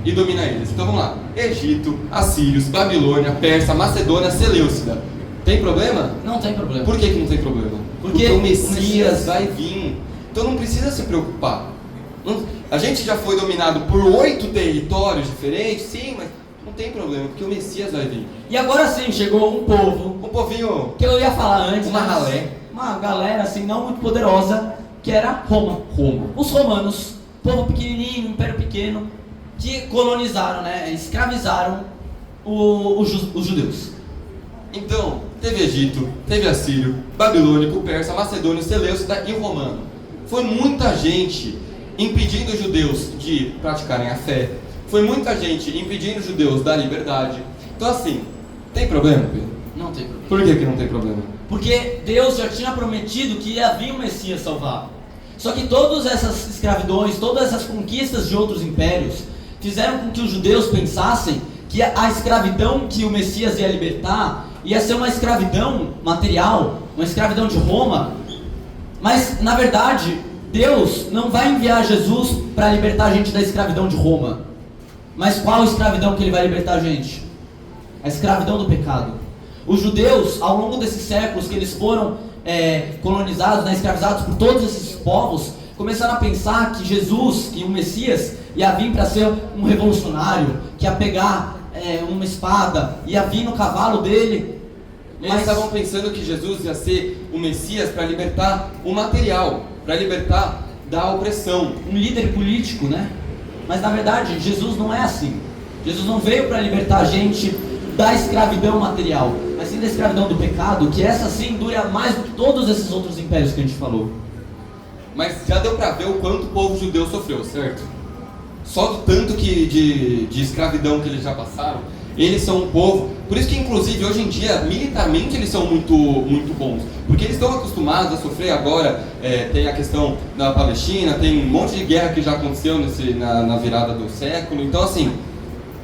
e domina eles. Então vamos lá: Egito, Assírios, Babilônia, Pérsia, Macedônia, Seleucida. Tem problema?
Não tem problema.
Por que não tem problema? Porque o Messias vai vir. Então não precisa se preocupar. A gente já foi dominado por 8 territórios diferentes, sim, mas não tem problema, porque o Messias vai vir.
E agora sim, chegou um povo,
Um povinho,
que eu ia falar antes,
uma
mas
ralé.
uma galera assim não muito poderosa, que era Roma. Os romanos, povo pequenininho, império pequeno, que colonizaram, né, escravizaram os judeus.
Então, teve Egito, teve Assírio, Babilônico, Persa, Macedônio, Seleucida e Romano. Foi muita gente impedindo os judeus de praticarem a fé. Foi muita gente impedindo os judeus da liberdade. Então assim, tem problema, Pedro?
Não tem problema.
Por que não tem problema?
Porque Deus já tinha prometido que ia vir um Messias salvar. Só que todas essas escravidões, todas essas conquistas de outros impérios fizeram com que os judeus pensassem que a escravidão que o Messias ia libertar ia ser uma escravidão material, uma escravidão de Roma. Mas, na verdade, Deus não vai enviar Jesus para libertar a gente da escravidão de Roma. Mas qual escravidão que Ele vai libertar a gente? A escravidão do pecado. Os judeus, ao longo desses séculos que eles foram colonizados, né, escravizados por todos esses povos, começaram a pensar que Jesus, que o Messias, ia vir para ser um revolucionário, que ia pegar uma espada, ia vir no cavalo dele.
Eles estavam pensando que Jesus ia ser o Messias para libertar o material, para libertar da opressão.
Um líder político, né? Mas na verdade, Jesus não é assim. Jesus não veio para libertar a gente da escravidão material, mas sim da escravidão do pecado, que essa sim dura mais do que todos esses outros impérios que a gente falou.
Mas já deu para ver o quanto o povo judeu sofreu, certo? Só do tanto de escravidão que eles já passaram. Eles são um povo, por isso que inclusive hoje em dia, militarmente eles são muito, muito bons. Porque eles estão acostumados a sofrer agora, tem a questão da Palestina, tem um monte de guerra que já aconteceu na virada do século. Então assim,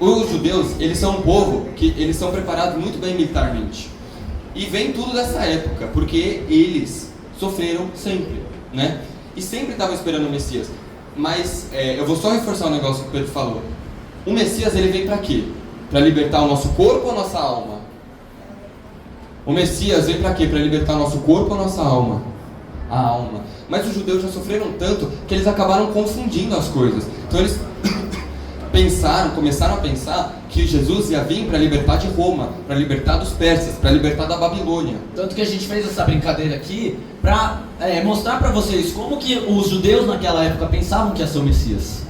os judeus, eles são um povo que eles são preparados muito bem militarmente. E vem tudo dessa época, porque eles sofreram sempre, né? E sempre estavam esperando o Messias. Mas eu vou só reforçar um negócio que o Pedro falou. O Messias, ele vem para quê? Para libertar o nosso corpo ou a nossa alma? O Messias vem para quê? Para libertar o nosso corpo ou a nossa alma? A alma. Mas os judeus já sofreram tanto que eles acabaram confundindo as coisas. Então eles começaram a pensar que Jesus ia vir para libertar de Roma, para libertar dos persas, para libertar da Babilônia.
Tanto que a gente fez essa brincadeira aqui para mostrar para vocês como que os judeus naquela época pensavam que ia ser o Messias.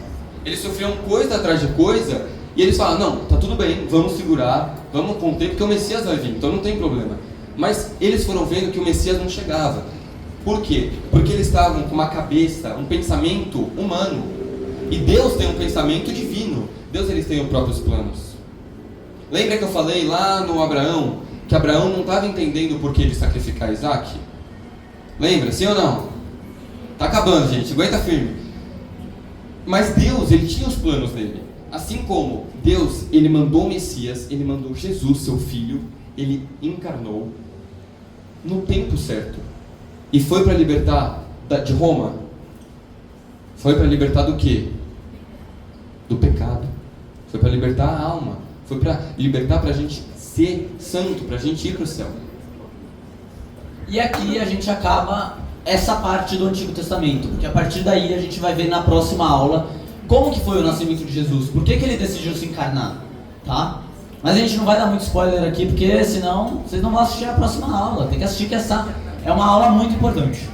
Eles sofriam coisa atrás de coisa. E eles falam, não, tá tudo bem, vamos segurar, vamos conter, porque o Messias vai vir, então não tem problema. Mas eles foram vendo que o Messias não chegava. Por quê? Porque eles estavam com uma cabeça, um pensamento humano. E Deus tem um pensamento divino. Deus, eles têm os próprios planos. Lembra que eu falei lá no Abraão, que Abraão não estava entendendo o porquê de sacrificar Isaac? Lembra, sim ou não? Tá acabando, gente, aguenta firme. Mas Deus, ele tinha os planos dele. Assim como Deus, ele mandou o Messias, ele mandou Jesus, seu filho, ele encarnou no tempo certo. E foi para libertar de Roma. Foi para libertar do quê? Do pecado. Foi para libertar a alma. Foi para libertar para a gente ser santo, para a gente ir para o céu.
E aqui a gente acaba essa parte do Antigo Testamento, porque a partir daí a gente vai ver na próxima aula como que foi o nascimento de Jesus, por que ele decidiu se encarnar, tá? Mas a gente não vai dar muito spoiler aqui, porque senão vocês não vão assistir a próxima aula. Tem que assistir, que essa é uma aula muito importante.